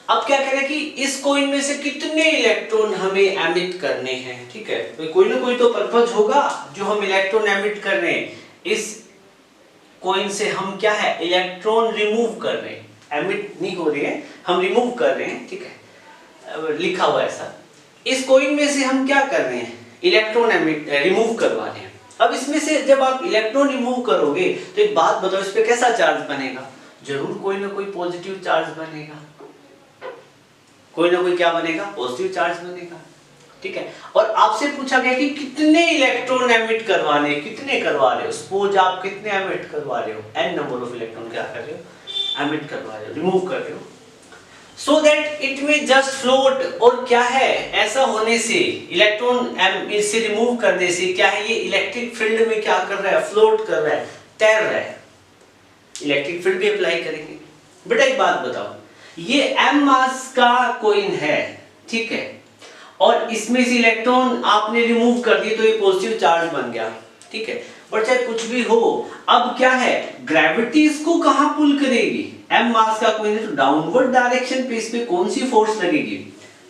अब क्या कह रहे हैं कि इस कॉइन में से कितने इलेक्ट्रॉन हमें एमिट करने हैं, ठीक है, तो कोई ना कोई तो पर्पज होगा जो हम इलेक्ट्रॉन एमिट कर रहे हैं, इस कॉइन से हम क्या है इलेक्ट्रॉन रिमूव कर रहे हैं, एमिट नहीं हो रहे हैं, हम रिमूव कर रहे हैं, ठीक है, लिखा हुआ ऐसा। इस कॉइन में से हम क्या कर रहे हैं इलेक्ट्रॉन एमिट रिमूव करवा रहे हैं। अब इसमें से जब आप इलेक्ट्रॉन रिमूव करोगे तो एक बात बताओ, इस पे कैसा चार्ज बनेगा, जरूर कोई ना कोई पॉजिटिव चार्ज बनेगा, कोई ना कोई क्या बनेगा पॉजिटिव चार्ज बनेगा, ठीक है। और आपसे पूछा गया कि कितने इलेक्ट्रॉन एमिट करवाने, कितने करवा रहे हो, सपोज आप कितने एमिट करवा रहे हो, n नंबर ऑफ इलेक्ट्रॉन क्या कर रहे हो एमिट करवा रहे हो, रिमूव कर रहे हो, सो दैट इट में जस्ट फ्लोट। और क्या है ऐसा होने से इलेक्ट्रॉन इससे रिमूव करने से क्या है, ये इलेक्ट्रिक फील्ड में क्या कर रहा है फ्लोट कर रहा है, तैर रहा है, इलेक्ट्रिक फील्ड भी अप्लाई करेंगे। बेटा एक बात बताओ, ये m मास का कॉइन है, ठीक है, और इसमें से इलेक्ट्रॉन आपने रिमूव कर दिए तो ये पॉजिटिव चार्ज बन गया, ठीक है, पर चाहे कुछ भी हो, अब क्या है ग्रेविटी इसको कहां पुल करेगी, m मास का कॉइन है तो डाउनवर्ड डायरेक्शन पे इस पे कौन सी फोर्स लगेगी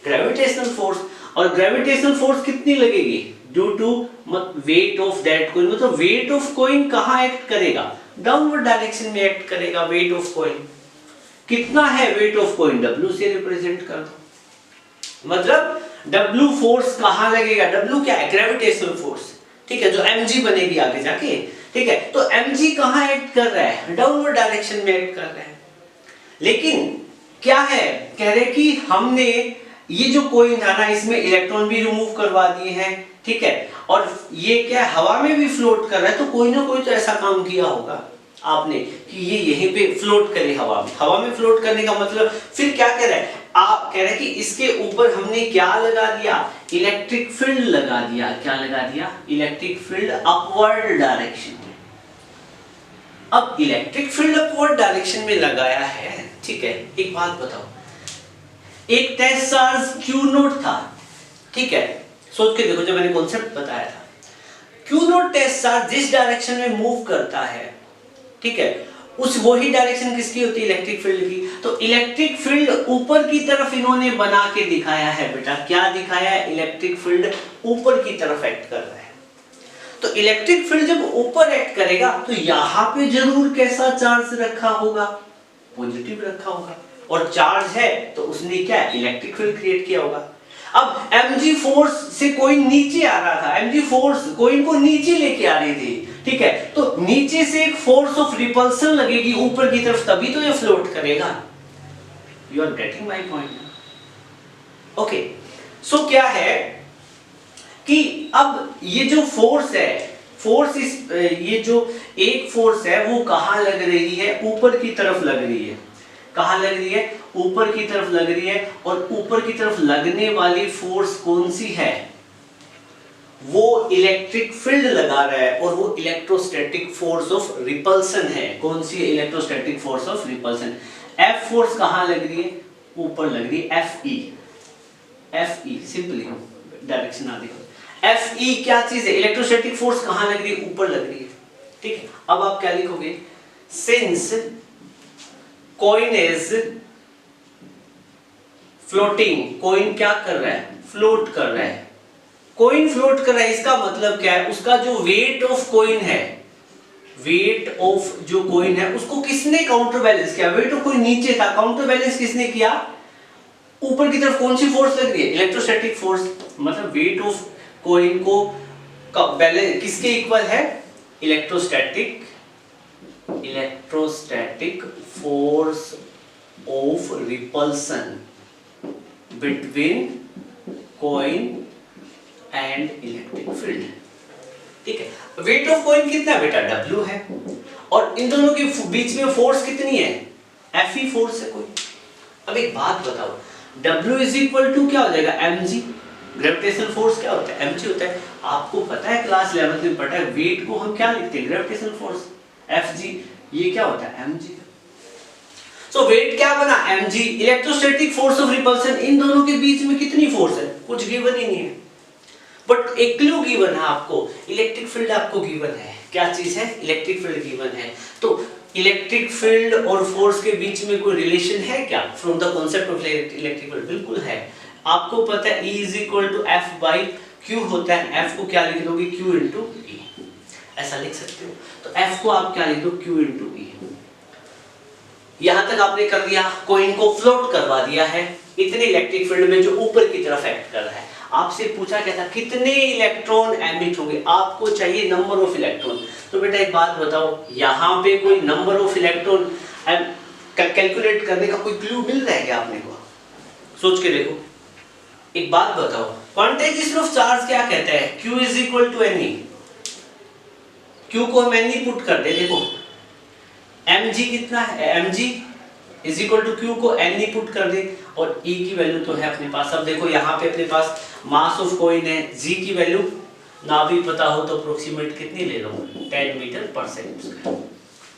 ग्रेविटेशनल फोर्स, और ग्रेविटेशनल फोर्स कितनी लगेगी due to weight of that coin, मतलब वेट ऑफ कॉइन कहां एक्ट करेगा डाउनवर्ड डायरेक्शन में एक्ट करेगा, वेट ऑफ कॉइन कितना है, वेट ऑफ कॉइन W से रिप्रेजेंट कर दो, मतलब W फोर्स कहां लगेगा, W क्या है ग्रेविटेशनल फोर्स, ठीक है, जो mg बनेगी आगे जाके, ठीक है, तो mg कहां एक्ट कर रहा है डाउनवर्ड डायरेक्शन में एक्ट कर रहा है। लेकिन क्या है कह रहे कि हमने ये जो कॉइन था ना इसमें इलेक्ट्रॉन भी रिमूव करवा दिए हैं, ठीक है, और ये क्या हवा में भी फ्लोट कर रहा है, तो कोई ना कोई तो ऐसा काम किया होगा आपने कि ये यहीं पे फ्लोट करे हवा में, हवा में फ्लोट करने का मतलब फिर क्या कह रहा है, आप कह रहे हैं कि इसके ऊपर हमने क्या लगा दिया इलेक्ट्रिक फील्ड लगा दिया, क्या लगा दिया इलेक्ट्रिक फील्ड अपवर्ड डायरेक्शन में। अब इलेक्ट्रिक फील्ड अपवर्ड डायरेक्शन में लगाया है, ठीक है, एक बात बताओ, एक टेस्ट चार्ज Q0 था, ठीक है, सोच के देखो जब मैंने कॉन्सेप्ट बताया था, Q0 टेस्ट चार्ज जिस डायरेक्शन में मूव करता है, ठीक है, उस वही डायरेक्शन किसकी होती है इलेक्ट्रिक फील्ड की, तो इलेक्ट्रिक फील्ड ऊपर की तरफ इन्होंने बना के दिखाया है बेटा, क्या दिखाया है इलेक्ट्रिक फील्ड ऊपर की तरफ एक्ट कर रहा है, तो इलेक्ट्रिक फील्ड जब ऊपर एक्ट करेगा तो यहाँ पे जरूर कैसा चार्ज रखा होगा पॉजिटिव रखा होगा, और चार्ज है तो उसने क्या इलेक्ट्रिक फील्ड क्रिएट किया होगा। अब mg फोर्स से कोइन नीचे आ रहा था, mg फोर्स कोइन को नीचे लेके आ रही थी, ठीक है, तो नीचे से एक फोर्स ऑफ रिपल्सन लगेगी ऊपर की तरफ, तभी तो ये फ्लोट करेगा। You are getting my point? Okay, so क्या है कि अब ये जो फोर्स है, फोर्स इस ये जो एक फोर्स है वो कहां लग रही है? ऊपर की तरफ लग रही है। कहां लग रही है? ऊपर की तरफ लग रही है। और ऊपर की तरफ लगने वाली फोर्स कौन सी है? वो इलेक्ट्रिक फील्ड लगा रहा है और वो इलेक्ट्रोस्टैटिक फोर्स ऑफ रिपल्सन है। कौन सी है? Electrostatic force of repulsion. F force कहां लग रही है? ऊपर लग रही है, एफ ई सिंपली डायरेक्शन आ देखो, एफ ई क्या चीज है? इलेक्ट्रोस्टैटिक फोर्स कहां लग रही है? ऊपर लग रही है, ठीक है। अब आप क्या लिखोगे? Since coin is floating, coin क्या कर रहा है? फ्लोट कर रहा है। कॉइन फ्लोट कर रहा है, इसका मतलब क्या है? उसका जो वेट ऑफ कॉइन है, वेट ऑफ जो कॉइन है उसको किसने काउंटर बैलेंस किया? वेट ऑफ कॉइन नीचे था, काउंटर बैलेंस किसने किया? ऊपर की तरफ कौन सी फोर्स लग रही है? Electrostatic force. मतलब वेट ऑफ कॉइन को बैलेंस किसके इक्वल है? Electrostatic force of repulsion between coin and electric field, ठीक है। वेट ऑफ कॉइन कितना है बेटा? W है। और इन दोनों के बीच में फोर्स कितनी है? Fe फोर्स है कोई। अब एक बात बताओ, W इज इक्वल टू क्या हो जाएगा? mg। ग्रेविटेशनल फोर्स क्या होता है? mg होता है। आपको पता है, क्लास 11th में पढ़ा है, वेट को हम क्या लिखते हैं? Gravitational force Fg। ये क्या होता है? mg। सो वेट क्या बना? mg। Electrostatic force of repulsion, इन दोनों के बीच में कितनी फोर्स है? कुछ गिवन ही नहीं है, बट एक क्लू गिवन है आपको, इलेक्ट्रिक फील्ड आपको गिवन है। क्या चीज है? इलेक्ट्रिक फील्ड गिवन है। तो इलेक्ट्रिक फील्ड और फोर्स के बीच में कोई रिलेशन है क्या? From the concept of electric field बिल्कुल है। आपको पता है E is equal to F by Q होता है। F को क्या लिख दोगे? Q इंटू E, ऐसा लिख सकते हो। तो F को आप क्या लिख दो? Q into E। यहां तक आपने कर दिया, कॉइन को फ्लोट करवा दिया है इतने इलेक्ट्रिक फील्ड में जो ऊपर की तरफ एक्ट कर रहा है। आपसे पूछा क्या था? कितने इलेक्ट्रॉन एमिट होंगे? आपको चाहिए नंबर ऑफ इलेक्ट्रॉन। तो बेटा एक बात बताओ, यहाँ पे कोई नंबर ऑफ इलेक्ट्रॉन कैलकुलेट करने का कोई क्लू मिल रहा है क्या आपने को? सोच के देखो। एक बात बताओ, क्वांटाइजेशन ऑफ चार्ज क्या कहता है? Q is equal to Ne। Q को हम Ne पुट कर दे, देखो mg कितना है? mg is equal to Q को Ne पुट कर दे और E की वैल्यू तो है अपने पास। अब देखो यहाँ पे अपने पास मास ऑफ कॉइन है, G की वैल्यू ना भी पता हो तो अप्रोक्सीमेट कितनी ले लो? 10 मीटर पर सेकंड,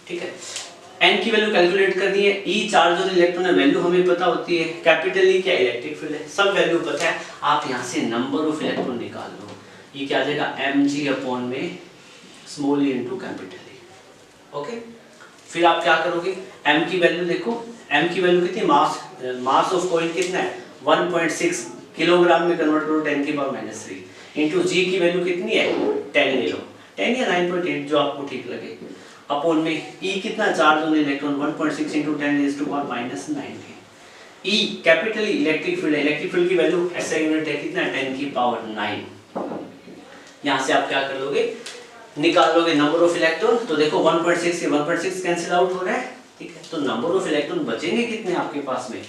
ठीक है। n की वैल्यू कैलकुलेट करनी है। E चार्ज और इलेक्ट्रॉन है, वैल्यू हमें पता होती है। कैपिटल E क्या? इलेक्ट्रिक फील्ड है, सब वैल्यू पता है। आप यहाँ से नंबर ऑफ इलेक्ट्रॉन निकाल लो। ये क्या आ जाएगा? mg अपॉन में small e into capital E, okay. फिर आप क्या करोगे? m की वैल्यू देखो, m की वैल्यू कितनी? मास ऑफ कॉइन कितना है? 1.6 किलोग्राम में कन्वर्ट करो 10 की पावर -3 इनटू G की वैल्यू कितनी है? 10 ले लो, 10 या 9.8 जो आपको ठीक लगे, अपॉन में E कितना? Charge on electron 1.6 into 10 raise to power -19। E capital E electric field है, इलेक्ट्रिक फील्ड की वैल्यू ऐसा यूनिट है कितना? 10 की पावर 9। यहां से आप क्या कर लोगे? निकाल लोगे नंबर ऑफ इलेक्ट्रॉन। तो देखो 1.6 से 1.6 कैंसिल आउट हो रहा है, ठीक है। तो नंबर ऑफ इलेक्ट्रॉन बचेंगे कितने आपके पास में?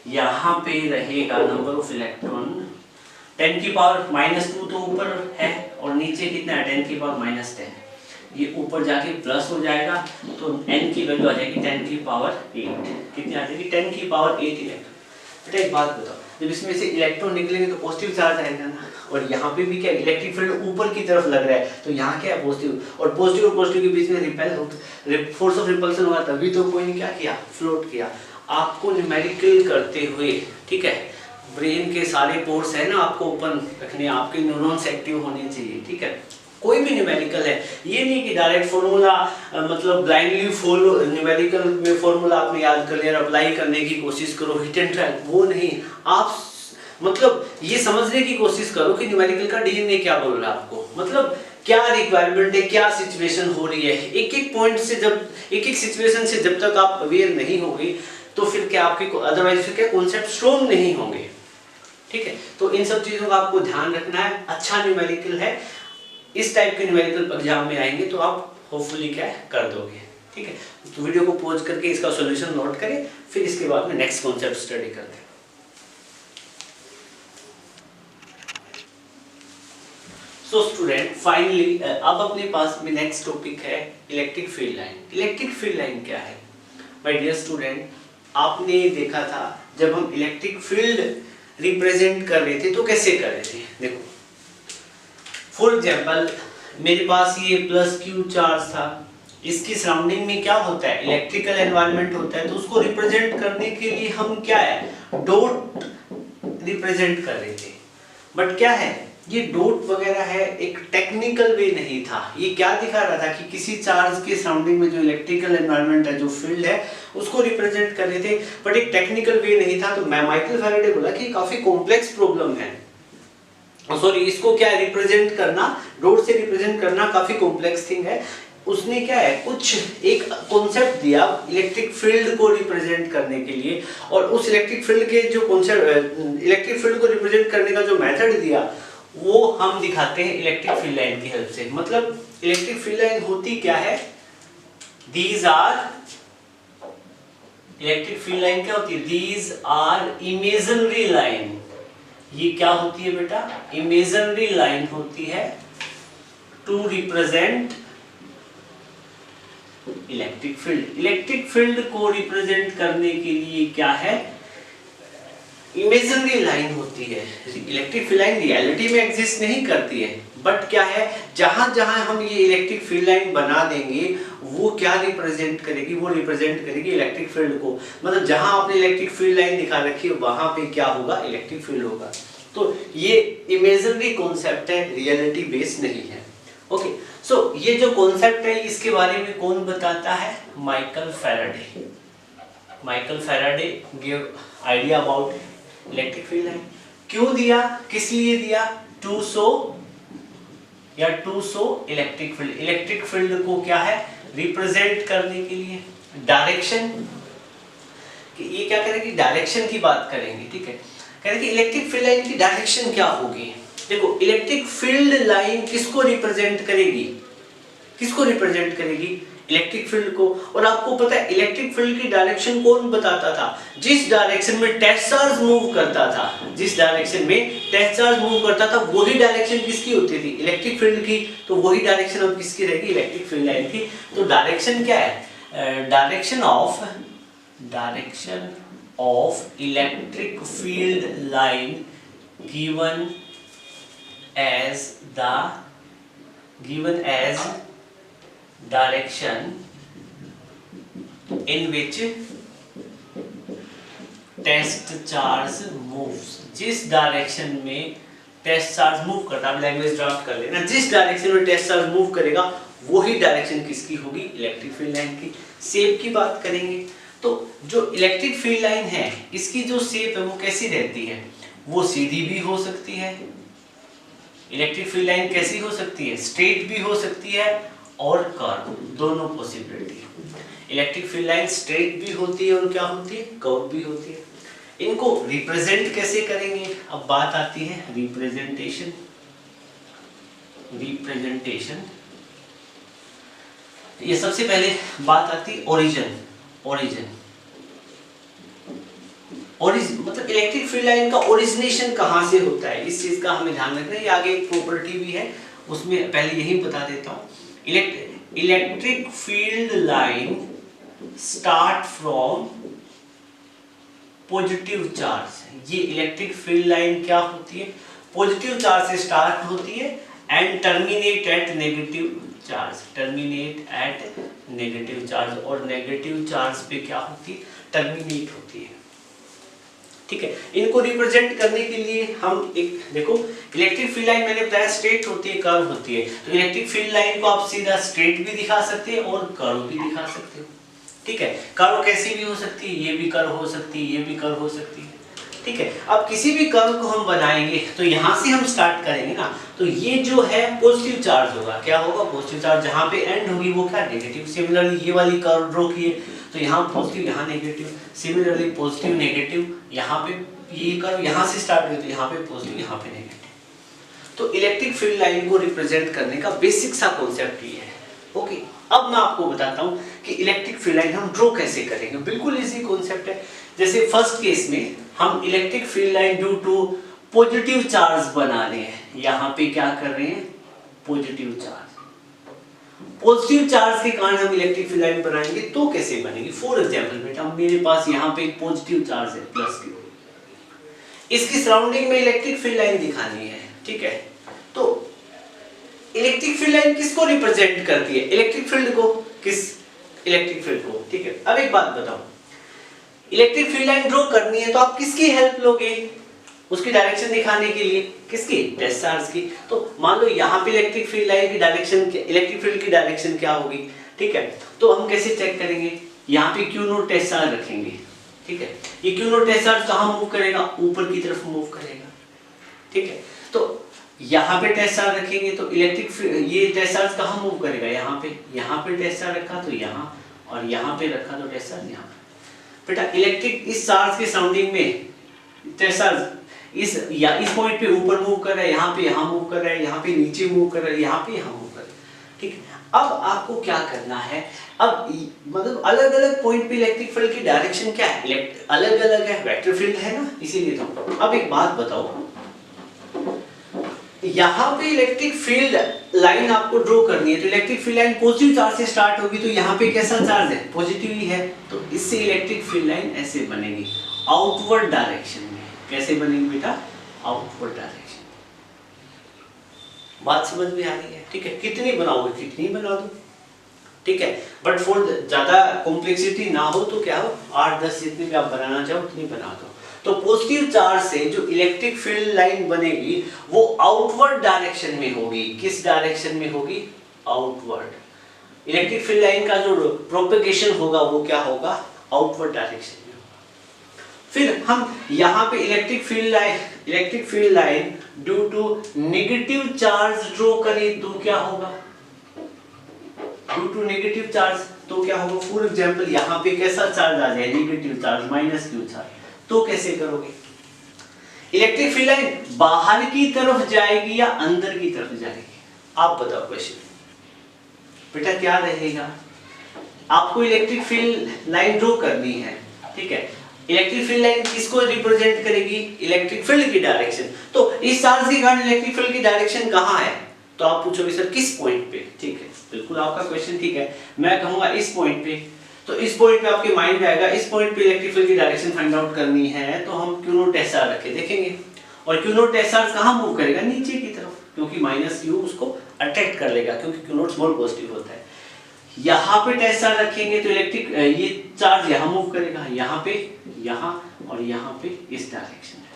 यहाँ पे रहेगा नंबर ऑफ इलेक्ट्रॉन 10 की पावर -2 तो ऊपर है और नीचे कितना है? 10 की पावर -10। ये ऊपर जाके प्लस हो जाएगा तो n की वैल्यू आ जाएगी 10 की पावर 8। कितनी आ जाएगी? 10 की पावर 8 इलेक्ट्रॉन। बेटा एक बात बताओ, जब इसमें से इलेक्ट्रॉन निकलेंगे तो पॉजिटिव चार्ज आएगा ना, और यहाँ पे भी क्या इलेक्ट्रिक फील्ड ऊपर की तरफ लग रहा है, तो यहाँ क्या है? पॉजिटिव। और पॉजिटिव के बीच में रिपेल फोर्स ऑफ रिपल्सन हुआ, तभी तो कोई ने क्या किया? फ्लोट किया। आपको न्यूमेरिकल करते हुए, ठीक है, ब्रेन के सारे पोर्स है ना आपको ओपन रखने, आपके न्यूरॉन्स एक्टिव होने चाहिए, ठीक है। कोई भी न्यूमेरिकल है, ये नहीं कि डायरेक्ट फॉर्मूला मतलब ब्लाइंडली फॉलो न्यूमेरिकल में फॉर्मूला आपने याद कर लिया और अप्लाई करने की कोशिश करो, हिट एंड ट्रायल, वो नहीं। आप मतलब ये समझने की कोशिश करो कि न्यूमेरिकल का डीएनए क्या बोल रहा है आपको, मतलब क्या रिक्वायरमेंट है, क्या सिचुएशन हो रही है। एक एक पॉइंट से जब एक एक सिचुएशन से जब तक आप अवेयर नहीं होंगे तो फिर क्या आपके अदरवाइज फिर क्या कॉन्सेप्ट स्ट्रॉन्ग नहीं होंगे, ठीक है, तो इन सब चीजों का आपको ध्यान रखना है। अच्छा न्यूमेरिकल है, इस टाइप के न्यूमेरिकल एग्जाम में आएंगे तो आप होपफुली क्या कर दोगे। ठीक है, तो वीडियो को पॉज करके इसका सॉल्यूशन नोट करें, फिर इसके बाद में नेक्स्ट कॉन्सेप्ट स्टडी करते हैं। सो स्टूडेंट फाइनली अब अपने पास में नेक्स्ट टॉपिक है electric field line. Electric field line क्या है माय डियर स्टूडेंट? आपने देखा था जब हम इलेक्ट्रिक फील्ड रिप्रेजेंट कर रहे थे तो कैसे कर रहे थे। देखो फॉर एग्जांपल मेरे पास ये प्लस क्यू चार्ज था, इसकी सराउंडिंग में क्या होता है, इलेक्ट्रिकल एनवायरनमेंट होता है, तो उसको रिप्रेजेंट करने के लिए हम क्या है डॉट रिप्रेजेंट कर रहे थे। बट क्या है ये डॉट वगैरह है एक टेक्निकल वे नहीं था, ये क्या दिखा रहा था कि किसी चार्ज के सराउंडिंग में जो इलेक्ट्रिकल एनवायरनमेंट है, जो फील्ड है, उसको रिप्रेजेंट कर रहे थे, बट एक टेक्निकल वे नहीं था। तो माइकल फैराडे बोला कि काफी कॉम्प्लेक्स प्रॉब्लम है, सॉरी इसको क्या रिप्रेजेंट करना, डॉट से रिप्रेजेंट करना काफी कॉम्प्लेक्स थिंग है। उसने क्या है कुछ एक कॉन्सेप्ट दिया इलेक्ट्रिक फील्ड को रिप्रेजेंट करने के लिए, और उस इलेक्ट्रिक फील्ड के जो कॉन्सेप्ट, इलेक्ट्रिक फील्ड को रिप्रेजेंट करने का जो मेथड दिया वो हम दिखाते हैं इलेक्ट्रिक फील्ड लाइन की हेल्प से। मतलब इलेक्ट्रिक फील्ड लाइन होती क्या है, these are, electric field line क्या होती है, दीज आर इमेजिनरी लाइन। ये क्या होती है बेटा, इमेजिनरी लाइन होती है to represent electric field. Electric field को रिप्रेजेंट करने के लिए क्या है, इमेजिनरी लाइन होती है। इलेक्ट्रिक फील्ड लाइन रियलिटी में एग्जिस्ट नहीं करती है, बट क्या है जहां जहां हम ये इलेक्ट्रिक फील्ड लाइन बना देंगे वो क्या रिप्रेजेंट करेगी, वो रिप्रेजेंट करेगी इलेक्ट्रिक फील्ड को। मतलब जहां आपने इलेक्ट्रिक फील्ड लाइन दिखा रखी है वहां पे क्या होगा, इलेक्ट्रिक फील्ड होगा। तो ये इमेजिनरी कॉन्सेप्ट है, रियलिटी बेस्ड नहीं है। ओके, सो ये जो कॉन्सेप्ट है इसके बारे में कौन बताता है, Michael Faraday. Michael Faraday give idea about electric field line. क्यों दिया, किस लिए दिया, to show electric field, electric field को क्या है रिप्रेजेंट करने के लिए। डायरेक्शन, कि ये क्या करेंगे, डायरेक्शन की बात करेंगे। ठीक है, कह रहे कि इलेक्ट्रिक फील्ड लाइन की डायरेक्शन क्या होगी। देखो इलेक्ट्रिक फील्ड लाइन किसको रिप्रेजेंट करेगी, किसको रिप्रेजेंट करेगी, इलेक्ट्रिक फील्ड को। और आपको पता है इलेक्ट्रिक फील्ड की डायरेक्शन कौन बताता था, जिस डायरेक्शन में टेस्ट चार्ज मूव करता था, जिस डायरेक्शन में टेस्ट चार्ज मूव करता था वही डायरेक्शन किसकी होती थी, इलेक्ट्रिक फील्ड की। तो वही डायरेक्शन अब किसकी रहेगी, इलेक्ट्रिक फील्ड लाइन की। तो डायरेक्शन क्या है, direction of electric field line given as direction in which test charge moves. जिस डायरेक्शन में टेस्ट चार्ज मूव करता है, लैंग्वेज ड्राफ्ट कर लेना, जिस डायरेक्शन में टेस्ट चार्ज मूव करेगा वही डायरेक्शन किसकी होगी, इलेक्ट्रिक फील्ड लाइन की। शेप की बात करेंगे तो जो इलेक्ट्रिक फील्ड लाइन है इसकी जो शेप है वो कैसी रहती है, वो सीधी भी हो सकती है। इलेक्ट्रिक फील्ड लाइन कैसी हो सकती है, स्ट्रेट भी हो सकती है और कर्व, दोनों पॉसिबिलिटी है। इलेक्ट्रिक फील्ड लाइन स्ट्रेट भी होती है और क्या होती है, कर्व भी होती है। इनको रिप्रेजेंट कैसे करेंगे, अब बात आती है रिप्रेजेंटेशन। ये सबसे पहले बात आती ओरिजिन मतलब इलेक्ट्रिक फील्ड लाइन का ओरिजिनेशन कहां से होता है, इस चीज का हमें ध्यान रखना है। ये आगे एक प्रॉपर्टी भी है, उसमें पहले यही बता देता हूं। Electric field line start from positive charge. ये इलेक्ट्रिक फील्ड लाइन क्या होती है, पॉजिटिव चार्ज से स्टार्ट होती है and terminate at negative charge, और नेगेटिव चार्ज पे क्या होती है, टर्मिनेट होती है। ठीक है, इनको रिप्रेजेंट करने के लिए हम एक देखो, इलेक्ट्रिक फील्ड लाइन मैंने बताया स्ट्रेट होती है, कर्व होती है। तो इलेक्ट्रिक फील्ड लाइन को आप सीधा स्ट्रेट भी दिखा सकते हैं और कर्व भी दिखा सकते हो। ठीक है, कर्व कैसी भी हो सकती है, ये भी कर्व हो सकती है, ये भी कर्व हो सकती है। ठीक है, अब किसी भी कर्व को हम बनाएंगे तो यहाँ से हम स्टार्ट करेंगे ना, तो ये जो है पॉजिटिव चार्ज होगा, क्या होगा, पॉजिटिव चार्ज। जहाँ पे एंड होगी वो क्या, नेगेटिव। सिमिलरली ये वाली कर्व ड्रॉ किए तो यहाँ पॉजिटिव, यहाँ नेगेटिव। सिमिलरली पॉजिटिव नेगेटिव, यहाँ पे ये कर्व यहाँ से स्टार्ट हुई तो यहाँ पे पॉजिटिव, यहाँ पे नेगेटिव। तो इलेक्ट्रिक फील्ड लाइन को रिप्रेजेंट करने का बेसिक सा कॉन्सेप्ट ये है। ओके, अब मैं आपको बताता हूँ कि इलेक्ट्रिक फील्ड लाइन हम ड्रॉ कैसे करेंगे। बिल्कुल इजी कॉन्सेप्ट है। जैसे फर्स्ट केस में हम electric field line due to positive charge बना रहे हैं। यहाँ पे क्या कर रहे हैं, पॉजिटिव चार्ज। पॉजिटिव चार्ज के कारण हम इलेक्ट्रिक फील्ड लाइन बनाएंगे तो कैसे बनेगी। फॉर एग्जाम्पल बेटा, मेरे पास यहाँ पे एक पॉजिटिव चार्ज है प्लस Q, इसकी सराउंडिंग में इलेक्ट्रिक फील्ड लाइन दिखानी है, ठीक है। तो इलेक्ट्रिक फील्ड लाइन किसको रिप्रेजेंट करती है, इलेक्ट्रिक फील्ड को, किस इलेक्ट्रिक फील्ड को, ठीक है। अब एक बात बताओ, इलेक्ट्रिक फील्ड लाइन ड्रॉ करनी है तो आप किसकी हेल्प लोगे उसकी डायरेक्शन दिखाने के लिए, किसकी, टेस्ट चार्ज की। तो मान लो यहाँ पे इलेक्ट्रिक फील्ड लाइन की डायरेक्शन, इलेक्ट्रिक फील्ड की डायरेक्शन क्या होगी, ठीक है। तो हम कैसे चेक करेंगे, यहाँ पे Q नोट टेस्ट चार्ज रखेंगे, ठीक है। ये Q नोट टेस्ट चार्ज कहाँ मूव करेगा, ऊपर की तरफ मूव करेगा, ठीक है। तो यहाँ पे टेस्ट चार्ज रखेंगे तो इलेक्ट्रिक ये टेस्ट चार्ज कहाँ मूव करेगा, यहाँ पे टेस्ट चार्ज रखा तो यहाँ, और यहाँ पे रखा तो टेस्ट चार्ज यहाँ। बेटा इलेक्ट्रिक इस चार्ज के सराउंडिंग में टेस्ट चार्ज इस पॉइंट पे ऊपर मूव कर रहा है, यहाँ पे यहाँ मूव कर रहा है, यहाँ पे नीचे मूव कर रहा है, यहाँ पे यहाँ मूव कर रहा है, ठीक है। अब आपको क्या करना है, अब मतलब अलग अलग पॉइंट पे इलेक्ट्रिक फील्ड की डायरेक्शन क्या है, अलग अलग है, वेक्टर फील्ड है ना, इसीलिए। तो अब एक बात बताओ, यहाँ पे इलेक्ट्रिक फील्ड लाइन आपको ड्रॉ करनी है तो electric field line positive charge से स्टार्ट होगी, तो यहाँ पे कैसा चार्ज है, पॉजिटिव ही है। तो इससे इलेक्ट्रिक फील्ड लाइन ऐसे बनेगी आउटवर्ड डायरेक्शन में। कैसे बनेगी बेटा, आउटवर्ड डायरेक्शन। बात समझ में आ रही है, ठीक है। कितनी बनाओगे, कितनी बना दो, ठीक है। बट फॉर ज्यादा कॉम्प्लेक्सिटी ना हो तो क्या हो, 8-10 जितनी भी आप बनाना चाहो उतनी बना दो। तो पॉजिटिव चार्ज से जो इलेक्ट्रिक फील्ड लाइन बनेगी वो आउटवर्ड डायरेक्शन में होगी। किस डायरेक्शन में होगी, आउटवर्ड। इलेक्ट्रिक फील्ड लाइन का जो प्रोपेगेशन होगा वो क्या होगा, आउटवर्ड डायरेक्शन में होगा। फिर हम यहाँ पे electric field line due to negative charge draw करें तो क्या होगा, ड्यू टू नेगेटिव चार्ज तो क्या होगा। फॉर एग्जांपल यहाँ पे कैसा चार्ज आ जाए, नेगेटिव चार्ज, -Q चार्ज, तो कैसे करोगे। इलेक्ट्रिक फील्ड लाइन बाहर की तरफ जाएगी या अंदर की तरफ जाएगी, आप बताओ क्वेश्चन। बेटा क्या रहेगा, आपको इलेक्ट्रिक फील्ड लाइन ड्रॉ करनी है, ठीक है। इलेक्ट्रिक फील्ड लाइन किसको रिप्रेजेंट करेगी, इलेक्ट्रिक फील्ड की डायरेक्शन। तो इस चार्ज के कारण इलेक्ट्रिक फील्ड की डायरेक्शन कहाँ है, तो आप पूछोगे सर किस पॉइंट पे, ठीक है। बिल्कुल आपका क्वेश्चन ठीक है। मैं कहूंगा इस पॉइंट पे, तो इस पॉइंट पे आपके माइंड में आएगा इस पॉइंट पे इलेक्ट्रिक फील्ड की डायरेक्शन फाइंड आउट करनी है, तो हम Q नोट टेस्ट चार्ज रखे देखेंगे। और Q नोट टेस्ट चार्ज कहाँ मूव करेगा, नीचे की तरफ, क्योंकि -Q उसको अट्रैक्ट कर लेगा, क्योंकि Q नोट स्मॉल पॉजिटिव होता है। यहाँ पे टेस्ट चार्ज रखेंगे तो इलेक्ट्रिक ये चार्ज यहाँ मूव करेगा, यहाँ पे, यहाँ और यहाँ पे इस डायरेक्शन में।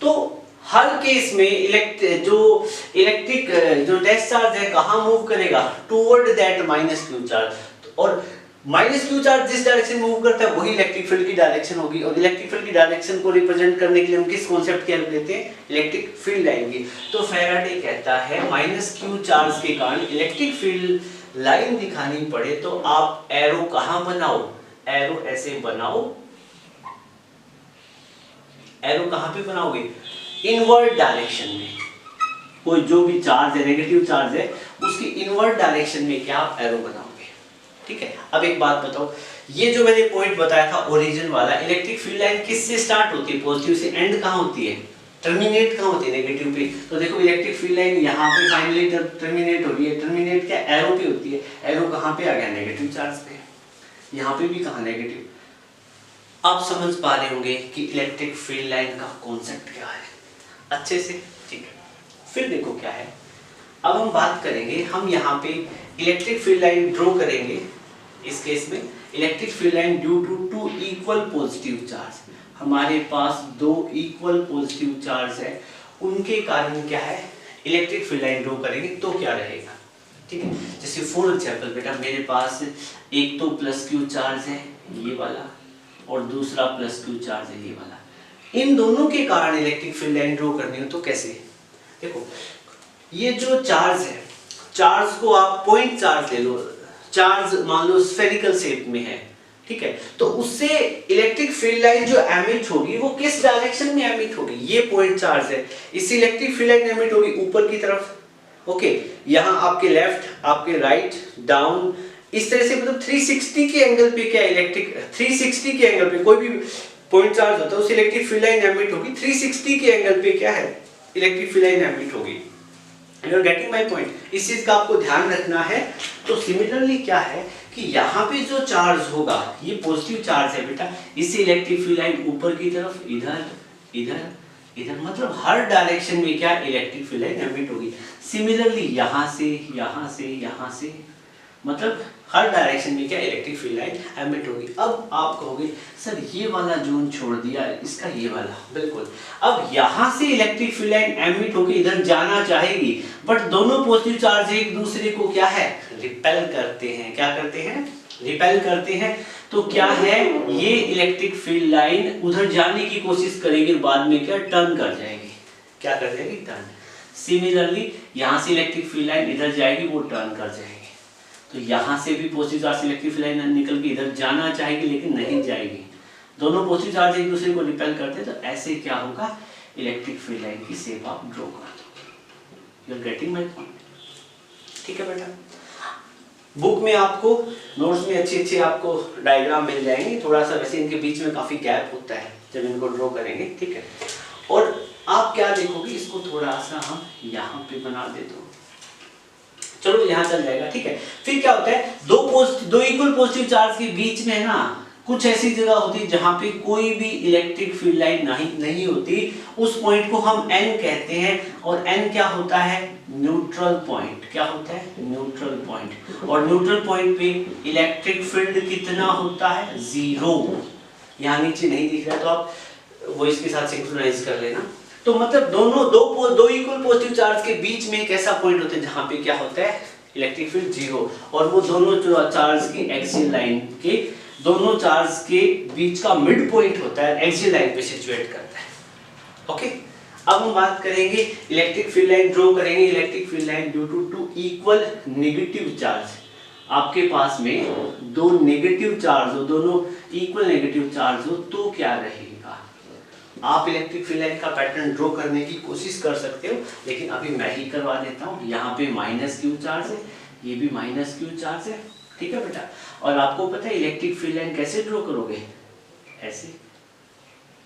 तो हर केस में इलेक्ट्रिक जो टेस्ट चार्ज है कहाँ मूव करेगा, टुवर्ड दैट -Q चार्ज। और -Q चार्ज जिस डायरेक्शन मूव करता है वही इलेक्ट्रिक फील्ड की डायरेक्शन होगी। और इलेक्ट्रिक फील्ड की डायरेक्शन को रिप्रेजेंट करने के लिए हम किस कॉन्सेप्ट की हेल्प लेते हैं, इलेक्ट्रिक फील्ड लाइन की। तो फैराडे कहता है -Q चार्ज के कारण इलेक्ट्रिक फील्ड लाइन दिखानी पड़े तो आप एरो कहां बनाओ, एरो ऐसे बनाओ। एरो कहां पे बनाओगे, इनवर्ड डायरेक्शन में। कोई जो भी चार्ज है, नेगेटिव चार्ज है, उसकी इनवर्ड डायरेक्शन में क्या आप एरो बनाओगे, ठीक है। अब एक बात बताओ, ये जो मैंने पॉइंट बताया था ओरिजिन वाला, इलेक्ट्रिक फील्ड लाइन किससे स्टार्ट होती है, पॉजिटिव से। एंड कहां होती है, टर्मिनेट कहां होती है, नेगेटिव पे। तो देखो इलेक्ट्रिक फील्ड लाइन यहाँ पे फाइनली टर्मिनेट हो रही है। टर्मिनेट क्या, एरो पे होती है। एरो कहां पे आ गया, नेगेटिव चार्ज पे। यहाँ पे भी कहां, नेगेटिव। आप समझ पा रहे होंगे कि इलेक्ट्रिक फील्ड लाइन का कॉन्सेप्ट क्या है अच्छे से, ठीक है। फिर देखो क्या है, अब हम बात करेंगे, हम यहाँ पे इलेक्ट्रिक फील्ड लाइन ड्रॉ करेंगे। इस केस में electric field line due to 2 equal positive charge. हमारे पास 2 इक्वल पॉजिटिव चार्ज है, उनके कारण क्या है, इलेक्ट्रिक फील्ड लाइन ड्रॉ करेंगे तो क्या रहेगा, ठीक है। जैसे फॉर एग्जांपल बेटा, मेरे पास एक तो +Q चार्ज है ये वाला, और दूसरा +Q चार्ज है ये वाला। इन दोनों के कारण इलेक्ट्रिक फील्ड लाइन ड्रॉ करनी हो तो कैसे, देखो ये जो चार्ज है, चार्ज को आप पॉइंट चार्ज ले लो। चार्ज मान लो स्फेरिकल शेप में है, ठीक है। तो उससे इलेक्ट्रिक फील्ड लाइन जो एमिट होगी वो किस डायरेक्शन में एमिट होगी, ये पॉइंट चार्ज है, इससे इलेक्ट्रिक फील्ड लाइन एमिट होगी ऊपर की तरफ। ओके, यहाँ आपके लेफ्ट, आपके राइट, डाउन, इस तरह से मतलब 360 के एंगल पे क्या इलेक्ट्रिक 360 के एंगल पे कोई भी पॉइंट चार्ज होता है उस इलेक्ट्रिक फील्ड लाइन एमिट होगी 360 के एंगल पे क्या है इलेक्ट्रिक फील्ड लाइन एमिट होगी। You are getting my point, इस चीज का आपको ध्यान रखना है। तो सिमिलरली क्या है कि यहाँ पे जो चार्ज होगा ये पॉजिटिव चार्ज है बेटा, इससे इलेक्ट्रिक फील्ड लाइन ऊपर की तरफ, इधर इधर इधर, मतलब हर डायरेक्शन में क्या इलेक्ट्रिक फील्ड लाइन एमिट होगी। सिमिलरली यहाँ से यहाँ से यहाँ से, मतलब हर डायरेक्शन में क्या इलेक्ट्रिक फील्ड लाइन एमिट होगी। अब आप कहोगे सर ये वाला जोन छोड़ दिया, इसका ये वाला, बिल्कुल। अब यहाँ से इलेक्ट्रिक फील्ड लाइन एमिट होकर इधर जाना चाहेगी, बट दोनों पॉजिटिव चार्ज एक दूसरे को क्या है रिपेल करते हैं। क्या करते हैं? रिपेल करते हैं। तो क्या है, ये इलेक्ट्रिक फील्ड लाइन उधर जाने की कोशिश करेगी, बाद में क्या टर्न कर जाएगी। क्या कर जाएगी? टर्न। सिमिलरली यहाँ से इलेक्ट्रिक फील्ड लाइन इधर जाएगी, वो टर्न कर जाएगी। तो यहाँ से भी positive charge electric field line निकल के इधर जाना चाहेगी, लेकिन नहीं जाएगी। दोनों पॉजिटिव चार्ज एक दूसरे को रिपेल करते हैं, तो ऐसे क्या होगा, इलेक्ट्रिक फील्ड लाइन की शेप आप ड्रॉ कर दो। You are getting my point? ठीक है बेटा, बुक में आपको नोट्स में अच्छे आपको डायग्राम मिल जाएंगे। थोड़ा सा वैसे इनके बीच में काफी गैप होता है जब इनको ड्रॉ करेंगे, ठीक है। और आप क्या देखोगे, इसको थोड़ा सा हम यहाँ पे बना देते हो, चलो यहाँ चल जाएगा, ठीक है। फिर क्या होता है, दो इक्वल पॉजिटिव चार्ज के बीच में ना कुछ ऐसी जगह होती है जहां पे कोई भी इलेक्ट्रिक फील्ड लाइन नहीं होती, उस पॉइंट को हम N कहते हैं। और N क्या होता है? Neutral point. क्या होता है? Neutral point. और न्यूट्रल पॉइंट पे इलेक्ट्रिक फील्ड कितना होता है? 0। यहाँ नीचे नहीं दिख रहा है तो आप वो इसके साथ सिंक्रोनाइज कर लेना। तो मतलब दो इक्वल पॉजिटिव चार्ज के बीच में एक ऐसा पॉइंट होता है जहां पे क्या होता है इलेक्ट्रिक फील्ड 0, और वो दोनों चार्ज की एक्सियल लाइन के दोनों चार्ज के बीच का मिड पॉइंट होता है, एक्सियल लाइन पे सिचुएट करता है। ओके, अब हम बात करेंगे इलेक्ट्रिक फील्ड लाइन ड्रॉ करेंगे। Electric field line due to two equal negative charge, आपके पास में दो नेगेटिव चार्ज हो, दोनों इक्वल नेगेटिव चार्ज हो, तो क्या रहेगा। आप इलेक्ट्रिक फील्ड लाइन का पैटर्न ड्रॉ करने की कोशिश कर सकते हो, लेकिन अभी मैं ही करवा देता हूँ। यहाँ पे -q चार्ज है, ये भी -q चार्ज है, ठीक है बेटा। और आपको पता है इलेक्ट्रिक फील्ड लाइन कैसे ड्रॉ करोगे, ऐसे,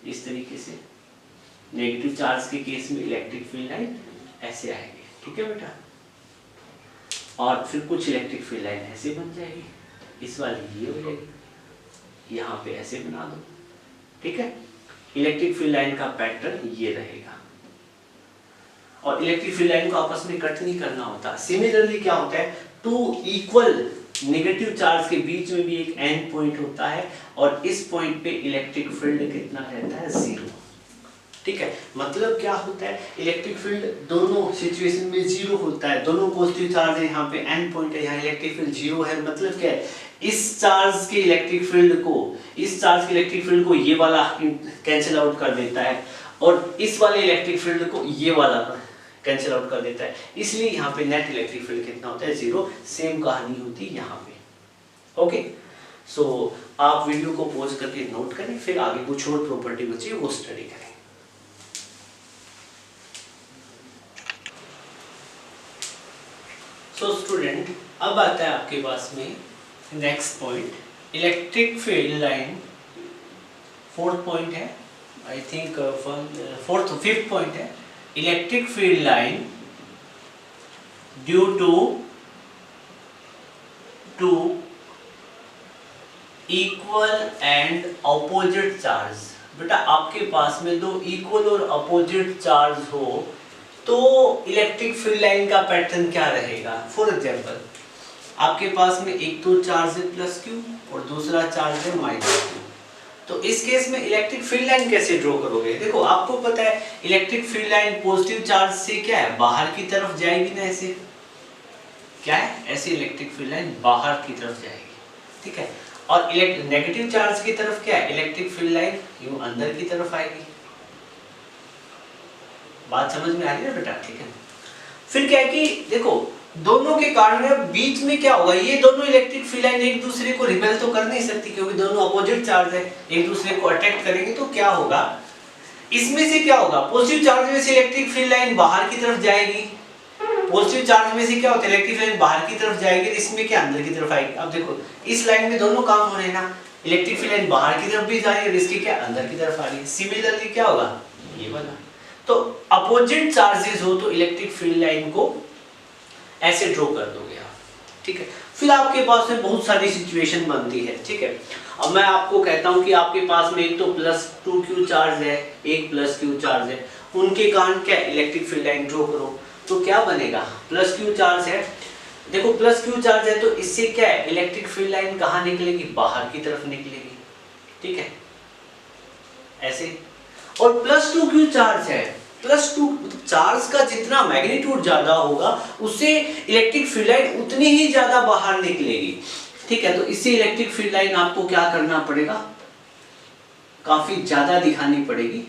इस तरीके से। नेगेटिव चार्ज के केस में इलेक्ट्रिक फील्ड लाइन ऐसे आएगी, ठीक है बेटा। और फिर कुछ इलेक्ट्रिक फील्ड लाइन ऐसे बन जाएगी, इस वाली ये हो जाएगी, यहाँ पे ऐसे बना दो, ठीक है। इलेक्ट्रिक फील्ड लाइन का पैटर्न ये रहेगा। और इलेक्ट्रिक फील्ड लाइन को आपस में कट नहीं करना होता। सिमिलरली क्या होता है, टू इक्वल नेगेटिव चार्ज के बीच में भी एक एंड पॉइंट होता है, और इस पॉइंट पे इलेक्ट्रिक फील्ड कितना रहता है? 0, ठीक है। मतलब क्या होता है, इलेक्ट्रिक फील्ड दोनों सिचुएशन में 0 होता है। दोनों पॉजिटिव चार्ज है, यहाँ पे एंड पॉइंट है, यहाँ इलेक्ट्रिक फील्ड 0 है। मतलब क्या है, इस चार्ज के इलेक्ट्रिक फील्ड को, इस चार्ज के इलेक्ट्रिक फील्ड को ये वाला कैंसिल आउट कर देता है, और इस वाले इलेक्ट्रिक फील्ड को ये वाला कैंसिल आउट कर देता है। इसलिए यहाँ पे नेट इलेक्ट्रिक फील्ड कितना होता है? 0। सेम कहानी होती है यहाँ पे। ओके, सो आप वीडियो को पॉज करके नोट करें, फिर आगे कुछ और प्रॉपर्टी बची है वो स्टडी करें। सो स्टूडेंट, अब आता है आपके पास में next point, electric field line. Fourth point है, आई थिंक फिफ्थ पॉइंट है, electric field line due to equal and opposite charge. बेटा आपके पास में दो इक्वल और अपोजिट चार्ज हो तो इलेक्ट्रिक फील्ड लाइन का पैटर्न क्या रहेगा। फॉर एग्जांपल, आपके पास में एक तो चार्ज है +q और दूसरा चार्ज है -q, तो इस केस में इलेक्ट्रिक फील्ड लाइन कैसे ड्रॉ करोगे। देखो आपको पता है electric field line positive charge से क्या है, बाहर की तरफ जाएगी ना, ऐसे क्या है, ऐसे इलेक्ट्रिक फील्ड लाइन बाहर की तरफ जाएगी, ठीक है। और नेगेटिव चार्ज की तरफ क्या है, इलेक्ट्रिक फील्ड लाइन यूं अंदर की तरफ आएगी। बात समझ में आ रही है बेटा, ठीक है। फिर क्या है कि देखो दोनों के कारण बीच में क्या होगा, ये दोनों इलेक्ट्रिक फील्ड लाइन एक दूसरे को रिपेल तो कर नहीं सकती क्योंकि दोनों अपोजिट चार्ज है, एक दूसरे को अट्रैक्ट करेंगे। तो क्या होगा, इसमें से क्या होगा, पॉजिटिव चार्ज में से इलेक्ट्रिक फील्ड लाइन बाहर की तरफ जाएगी, पॉजिटिव चार्ज में से क्या होता है, इलेक्ट्रिक फील्ड बाहर की तरफ जाएगी, इसमें क्या अंदर की तरफ आएगी। अब देखो इस लाइन में दोनों काम हो रहे हैं ना, इलेक्ट्रिक फील्ड लाइन बाहर की तरफ भी जा रही है और इसकी क्या अंदर की तरफ आ रही है। सिमिलरली क्या होगा, ये वाला, तो अपोजिट चार्जेस हो तो इलेक्ट्रिक फील्ड लाइन को ऐसे ड्रॉ कर दोगे आप, ठीक है। फिर आपके पास में बहुत सारी सिचुएशन बनती है, ठीक है। अब मैं आपको कहता हूं कि आपके पास में एक तो +2q चार्ज है, एक +q चार्ज है, उनके कारण क्या इलेक्ट्रिक फील्ड लाइन ड्रॉ करो, तो क्या बनेगा, +q चार्ज है, देखो +q चार्ज है तो इससे क्या है, इलेक्ट्रिक फील्ड लाइन कहाँ निकलेगी, बाहर की तरफ निकलेगी, ठीक है, ऐसे। और +2q चार्ज है, +2 चार्ज का जितना मैग्नीट्यूड ज्यादा होगा उससे इलेक्ट्रिक फील्ड लाइन उतनी ही ज्यादा बाहर निकलेगी, ठीक है। तो इससे इलेक्ट्रिक फील्ड लाइन आपको क्या करना पड़ेगा, काफी ज्यादा दिखानी पड़ेगी,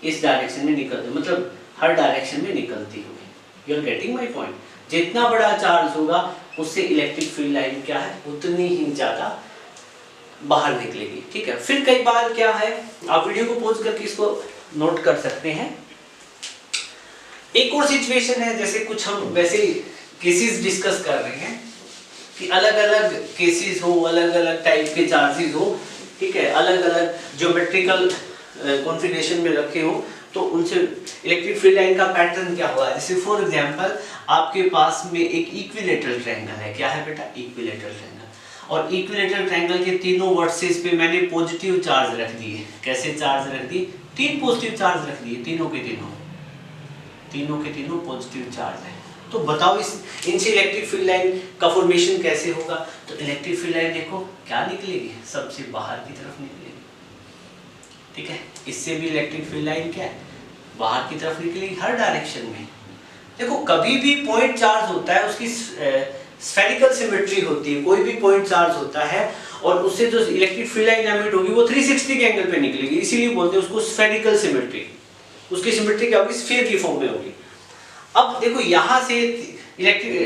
इस डायरेक्शन में निकलती, मतलब हर डायरेक्शन में निकलती हुई। You are getting my point, जितना बड़ा चार्ज होगा उससे इलेक्ट्रिक फील्ड लाइन क्या है, उतनी ही ज्यादा बाहर निकलेगी, ठीक है। फिर कई बार क्या है, आप वीडियो को पॉज करके इसको नोट कर सकते हैं। एक और सिचुएशन है, जैसे कुछ हम वैसे केसेस डिस्कस कर रहे हैं कि अलग अलग केसेस हो, अलग अलग टाइप के चार्जेस हो, ठीक है, अलग अलग ज्योमेट्रिकल कॉन्फ़िगरेशन में रखे हो, तो उनसे इलेक्ट्रिक फील्ड लाइन का पैटर्न क्या हुआ। जैसे फॉर एग्जांपल आपके पास में एक इक्विलेटरल ट्रायंगल है, क्या है बेटा, इक्विलेटरल ट्रायंगल, और इक्विलेटरल ट्रायंगल के तीनों वर्सेस पे मैंने पॉजिटिव चार्ज रख दिए। कैसे चार्ज रख दिए, 3 पॉजिटिव चार्ज रख दिए, तीनों के तीनों पॉजिटिव चार्ज है। तो बताओ इनसे इलेक्ट्रिक फील्ड लाइन का फॉर्मेशन कैसे होगा, तो इलेक्ट्रिक फील्ड लाइन देखो क्या निकलेगी, सबसे बाहर की तरफ निकलेगी, ठीक है। इससे भी इलेक्ट्रिक फील्ड लाइन क्या है, बाहर की तरफ निकलेगी हर डायरेक्शन में। देखो कभी भी पॉइंट चार्ज होता है उसकी स्फेरिकल सिमेट्री होती है, कोई भी पॉइंट चार्ज होता है और उससे जो इलेक्ट्रिक फील्ड लाइन एमिट होगी वो 360 के एंगल पे निकलेगी, इसीलिए बोलते हैं उसको स्फेरिकल सिमेट्री। उसकी सिमेट्री क्या होगी, स्फीयर की फॉर्म में होगी। अब देखो यहाँ से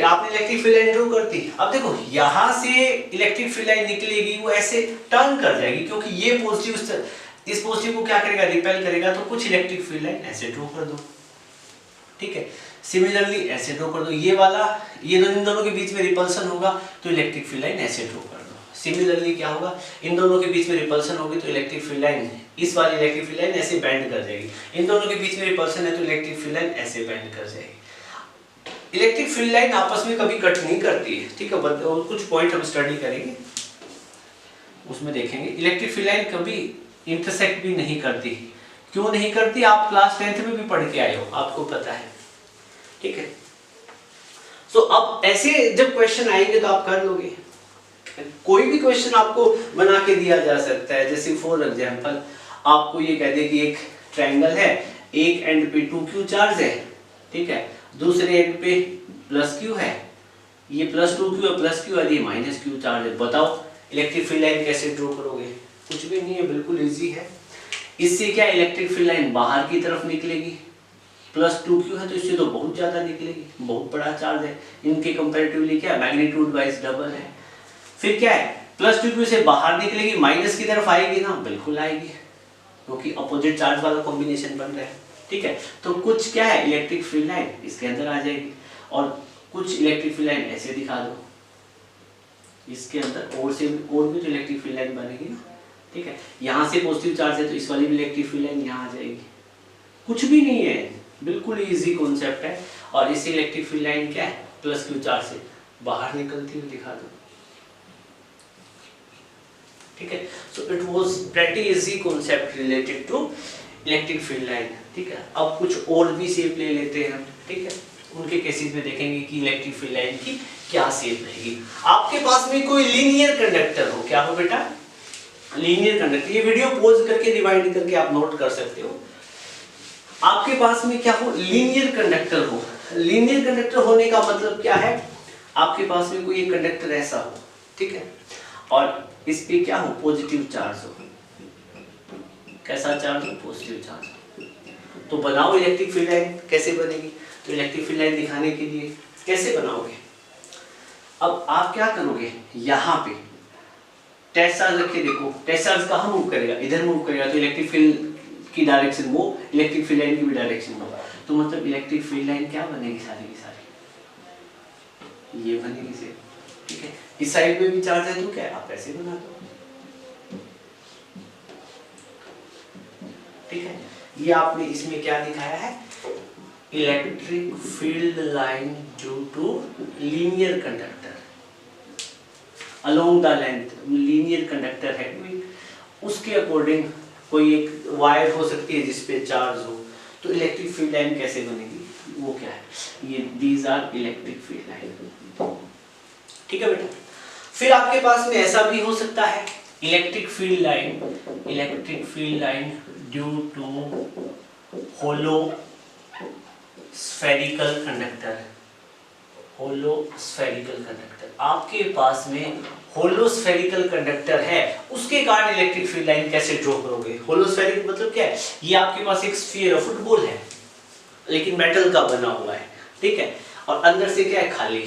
आपने इलेक्ट्रिक फील्ड लाइन ड्रॉ कर दी, अब देखो यहाँ से इलेक्ट्रिक फील्ड लाइन निकलेगी, वो ऐसे टर्न कर जाएगी क्योंकि ये पॉजिटिव इस पॉजिटिव को क्या करेगा, रिपेल करेगा, तो कुछ इलेक्ट्रिक फील्ड लाइन ऐसे ड्रॉ कर दो, ठीक है। सिमिलरली ऐसे ड्रॉ कर दो, ये वाला, ये इन दोनों के बीच में रिपल्सन होगा तो इलेक्ट्रिक फील्ड लाइन ऐसे ड्रॉ कर दो। सिमिलरली क्या होगा, इन दोनों के बीच में रिपल्सन होगी तो इलेक्ट्रिक फील्ड लाइन, इस वाली इलेक्ट्रिक फील्ड लाइन ऐसे बेंड कर जाएगी, इन दोनों के बीच में रिपल्सन है तो इलेक्ट्रिक फील्ड लाइन ऐसे बेंड कर जाएगी। इलेक्ट्रिक फील्ड लाइन आपस में कभी कट नहीं करती है, ठीक है, और कुछ पॉइंट हम स्टडी करेंगे उसमें देखेंगे। इलेक्ट्रिक फील्ड लाइन कभी इंटरसेक्ट भी नहीं करती, क्यों नहीं करती, आप क्लास 10th में भी पढ़ के आए हो, आपको पता है, ठीक है। सो अब ऐसे जब क्वेश्चन आएंगे तो आप कर लोगे, कोई भी क्वेश्चन आपको बना के दिया जा सकता है। जैसे फॉर एग्जांपल आपको ये कह दे कि एक ट्रायंगल है, एक एंड पे 2q चार्ज है, ठीक है, दूसरे एंड पे +q है, ये +2q है, +q है, ये -q चार्ज है। बताओ इलेक्ट्रिक फील्ड लाइन कैसे ड्रॉ करोगे, कुछ भी नहीं है, बिल्कुल इजी है। इससे क्या इलेक्ट्रिक फील्ड लाइन बाहर की तरफ निकलेगी, +2q है तो इससे तो बहुत ज्यादा निकलेगी, बहुत बड़ा चार्ज है, इनके कंपैरेटिवली क्या मैग्नीट्यूड वाइज डबल है। फिर क्या है, +2q से बाहर निकलेगी, माइनस की तरफ आएगी ना, बिल्कुल आएगी क्योंकि अपोजिट चार्ज वाला कॉम्बिनेशन बन रहा है, ठीक है। तो कुछ क्या है इलेक्ट्रिक फील्ड लाइन इसके अंदर आ जाएगी और कुछ इलेक्ट्रिक फील्ड लाइन ऐसे दिखा दो इसके अंदर, और भी तो इलेक्ट्रिक फील्ड लाइन बनेगी ना, ठीक है। यहाँ से पॉजिटिव चार्ज है तो इस वाली भी इलेक्ट्रिक फील्ड लाइन यहाँ आ जाएगी, कुछ भी नहीं है, बिल्कुल इजी कॉन्सेप्ट है। और इसी इलेक्ट्रिक फील्ड लाइन क्या है, +q चार्ज से बाहर निकलती हुई दिखा दो, ठीक है। So it was pretty easy concept related to electric field line, ठीक है। अब कुछ और भी शेप ले लेते हैं, ठीक है, उनके केसेस में देखेंगे कि इलेक्ट्रिक फील्ड लाइन की क्या शेप रहेगी। आपके पास में कोई लीनियर कंडक्टर हो, क्या हो बेटा, लीनियर कंडक्टर, ये वीडियो पॉज करके रिवाइंड करके आप नोट कर सकते हो। आपके पास में क्या हो, लीनियर कंडक्टर हो। लीनियर कंडक्टर होने का मतलब क्या है, आपके पास में कोई एक कंडक्टर ऐसा हो, ठीक है, और इस पे क्या हो, पॉजिटिव चार्ज हो। कैसा चार्ज हो, पॉजिटिव चार्ज। तो बनाओ इलेक्ट्रिक फील्ड लाइन कैसे बनेगी, तो इलेक्ट्रिक फील्ड लाइन दिखाने के लिए कैसे बनाओगे? अब आप क्या करोगे, यहाँ पे टेस्ट चार्ज रखे, देखो टेस्ट चार्ज कहाँ मूव करेगा, इधर मूव करेगा, तो इलेक्ट्रिक फील्ड की डायरेक्शन वो, इलेक्ट्रिक फील्ड लाइन की भी डायरेक्शन वो, तो मतलब इलेक्ट्रिक फील्ड लाइन क्या बनेगी, सारी की सारी ये बनेगी से, ठीक है। इस साइड में भी चार्ज है तो क्या आप ऐसे बना दो, ठीक है। ये आपने इसमें क्या दिखाया है, electric field line due to linear conductor along the length, linear conductor है कोई, उसके अकॉर्डिंग कोई एक वायर हो सकती है जिसपे चार्ज हो, तो इलेक्ट्रिक फील्ड लाइन कैसे बनेगी, वो क्या है, ये these are electric field line, ठीक है बेटा। फिर आपके पास में ऐसा भी हो सकता है, electric field line due to hollow spherical conductor, आपके पास में होलो स्फेरिकल कंडक्टर है, उसके कारण इलेक्ट्रिक फील्ड लाइन कैसे ड्रॉ करोगे। होलो स्फेरिकल मतलब क्या है, ये आपके पास एक स्फीयर फुटबॉल है लेकिन मेटल का बना हुआ है, ठीक है, और अंदर से क्या है, खाली,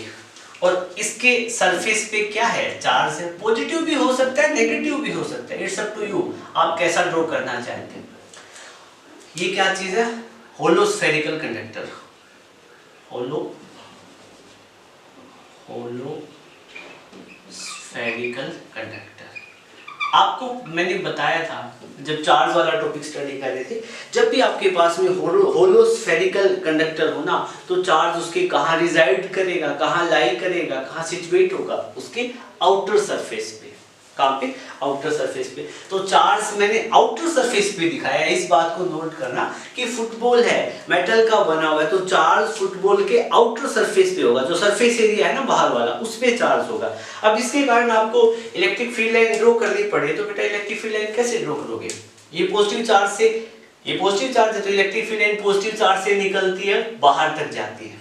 और इसके सरफेस पे क्या है, चार्ज है, पॉजिटिव भी हो सकता है नेगेटिव भी हो सकता है, इट्स अप टू यू, आप कैसा ड्रॉ करना चाहते हैं। ये क्या चीज है, hollow spherical conductor, hollow spherical conductor. आपको मैंने बताया था जब चार्ज वाला टॉपिक स्टडी कर रहे थे, जब भी आपके पास में होलो स्फेरिकल कंडक्टर हो ना, तो चार्ज उसके कहाँ रिजाइड करेगा, कहाँ लाई करेगा, कहाँ सिचुएट होगा, उसके आउटर सरफेस पे, कहाँ पे, आउटर सरफेस पे। तो चार्ज मैंने आउटर सरफेस पे दिखाया है, इस बात को नोट करना कि फुटबॉल है, मेटल का बना हुआ है, तो चार्ज फुटबॉल के आउटर सरफेस पे होगा, जो सरफेस एरिया है ना बाहर वाला, उस पे चार्ज होगा। अब इसके कारण आपको इलेक्ट्रिक फील्ड लाइन ड्रॉ करनी पड़े, तो बेटा इलेक्ट्रिक फील्ड लाइन कैसे ड्रॉ करोगे, ये पॉजिटिव चार्ज से, ये पॉजिटिव चार्ज है तो electric field line positive charge से निकलती है, बाहर तक जाती है,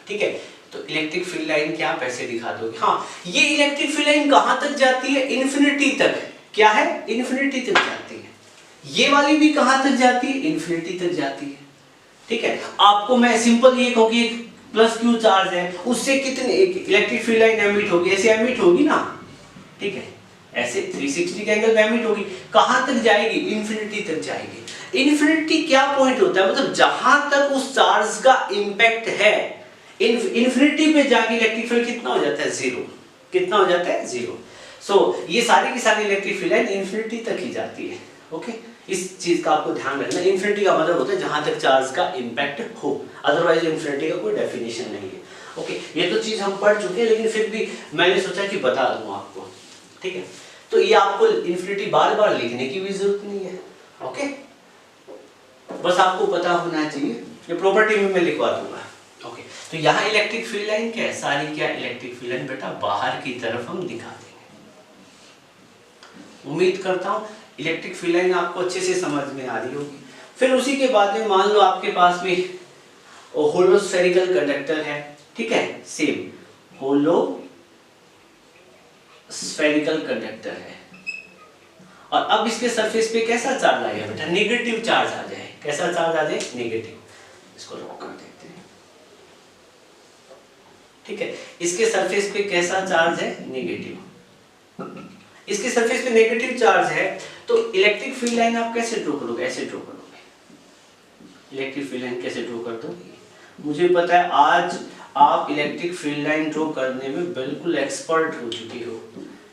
ठीक है। तो इलेक्ट्रिक फील्ड लाइन क्या आप ऐसे दिखा दोगे, हाँ, ये इलेक्ट्रिक फील्ड लाइन कहां तक जाती है, इन्फिनिटी तक, क्या है, इन्फिनिटी तक जाती है। ये वाली भी कहां तक जाती है, इन्फिनिटी तक जाती है, ठीक है। आपको मैं सिंपल ये कहूं कि प्लस क्यू चार्ज है, उससे कितनी इलेक्ट्रिक फील्ड लाइन एमिट होगी, ऐसे एमिट होगी ना, ठीक है, ऐसे 360 के एंगल पे एमिट होगी, कहां तक जाएगी, इन्फिनिटी तक जाएगी। इन्फिनिटी क्या पॉइंट होता है, मतलब जहां तक उस चार्ज का इंपैक्ट है, इन्फिनिटी पे जाके इलेक्ट्रिक फील्ड कितना हो जाता है, जीरो, कितना हो जाता है, जीरो। सो ये सारी की सारी इलेक्ट्रिक फील्ड लाइन इन्फिनिटी तक ही जाती है, ओके। इस चीज का आपको ध्यान रखना, इन्फिनिटी का मतलब होता है जहां तक चार्ज का इंपैक्ट हो, अदरवाइज इन्फिनिटी का कोई डेफिनेशन नहीं है, ओके। ये तो चीज हम पढ़ चुके हैं, लेकिन फिर भी मैंने सोचा कि बता दूं आपको, ठीक है। तो ये आपको इन्फिनिटी बार बार लिखने की भी जरूरत नहीं है, ओके, बस आपको पता होना चाहिए, ये प्रॉपर्टी में मैं लिखवा दूंगा, ओके। तो यहाँ इलेक्ट्रिक फील्ड लाइन क्या है, सारी क्या इलेक्ट्रिक फील्ड लाइन बेटा बाहर की तरफ हम दिखा देंगे। उम्मीद करता हूँ इलेक्ट्रिक फील्ड लाइन आपको अच्छे से समझ में आ रही होगी। फिर उसी के बाद में मान लो आपके पास में होलो स्फेरिकल कंडक्टर है, ठीक है, सेम होलो स्फेरिकल कंडक्टर है, और अब इसके सरफेस पे कैसा चार्ज आएगा बेटा, नेगेटिव चार्ज आ जाए, कैसा चार्ज आ जाए, नेगेटिव। इसको लॉक कर देते हैं, ठीक है। इसके सरफेस पे कैसा चार्ज है, नेगेटिव, इसके सरफेस पे नेगेटिव चार्ज है, तो इलेक्ट्रिक फील्ड लाइन आप कैसे ड्रॉ करोगे, ऐसे ड्रॉ करोगे, इलेक्ट्रिक फील्ड लाइन कैसे ड्रॉ कर दोगे, मुझे पता है आज आप इलेक्ट्रिक फील्ड लाइन ड्रॉ करने में बिल्कुल एक्सपर्ट हो चुकी हो,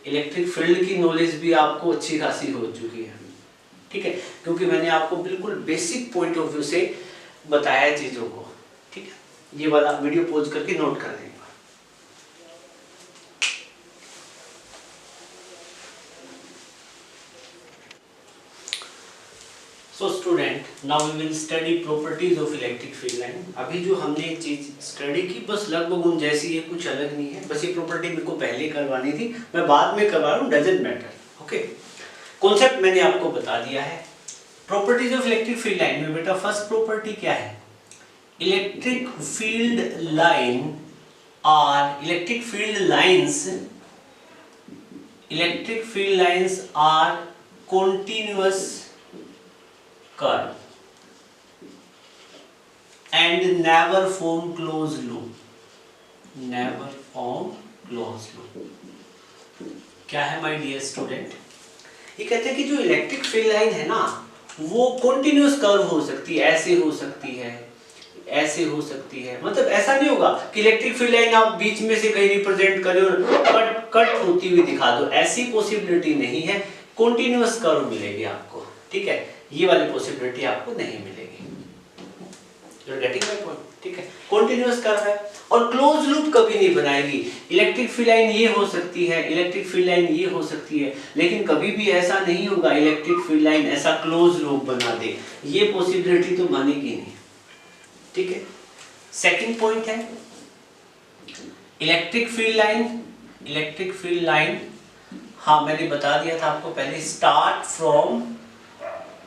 इलेक्ट्रिक फील्ड की नॉलेज भी आपको अच्छी खासी हो चुकी है, ठीक है, क्योंकि मैंने आपको बिल्कुल बेसिक पॉइंट ऑफ व्यू से बताया चीजों को, ठीक है। ये वाला वीडियो पॉज करके नोट कर लेंगे। So student, now we will study properties of electric field line. अभी जो हमने एक चीज स्टडी की बस लगभग उन जैसी है, कुछ अलग नहीं है, बस ये प्रॉपर्टी मेरे को पहले करवानी थी, मैं बाद में करवा रहा हूँ, डजंट मैटर, ओके। कॉन्सेप्ट मैंने आपको बता दिया है। Properties of electric field line में बेटा फर्स्ट प्रॉपर्टी क्या है, electric field line are electric field lines are continuous curve and never form closed loop. Never on close loop. क्या है माय डियर स्टूडेंट, ये कहते हैं कि जो इलेक्ट्रिक फील्ड लाइन है ना वो कॉन्टिन्यूअस कर्व हो सकती है, ऐसे हो सकती है, ऐसे हो सकती है। मतलब ऐसा नहीं होगा कि इलेक्ट्रिक फील्ड लाइन आप बीच में से कहीं रिप्रेजेंट करें और कट होती हुई दिखा दो, ऐसी पॉसिबिलिटी नहीं है। कॉन्टिन्यूअस कर्व मिलेगी आपको, ठीक है, ये वाली पॉसिबिलिटी आपको नहीं मिलेगी। You are getting my point, ठीक है, कॉन्टिन्यूअस कर्व है और क्लोज लूप कभी नहीं बनाएगी। इलेक्ट्रिक फील्ड लाइन ये हो सकती है, इलेक्ट्रिक फील्ड लाइन ये हो सकती है, लेकिन कभी भी ऐसा नहीं होगा इलेक्ट्रिक फील्ड लाइन ऐसा क्लोज लूप बना दे, ये पॉसिबिलिटी तो मानेगी नहीं, ठीक है। सेकंड पॉइंट है electric field line. Electric field line, हाँ मैंने बता दिया था आपको पहले, स्टार्ट फ्रॉम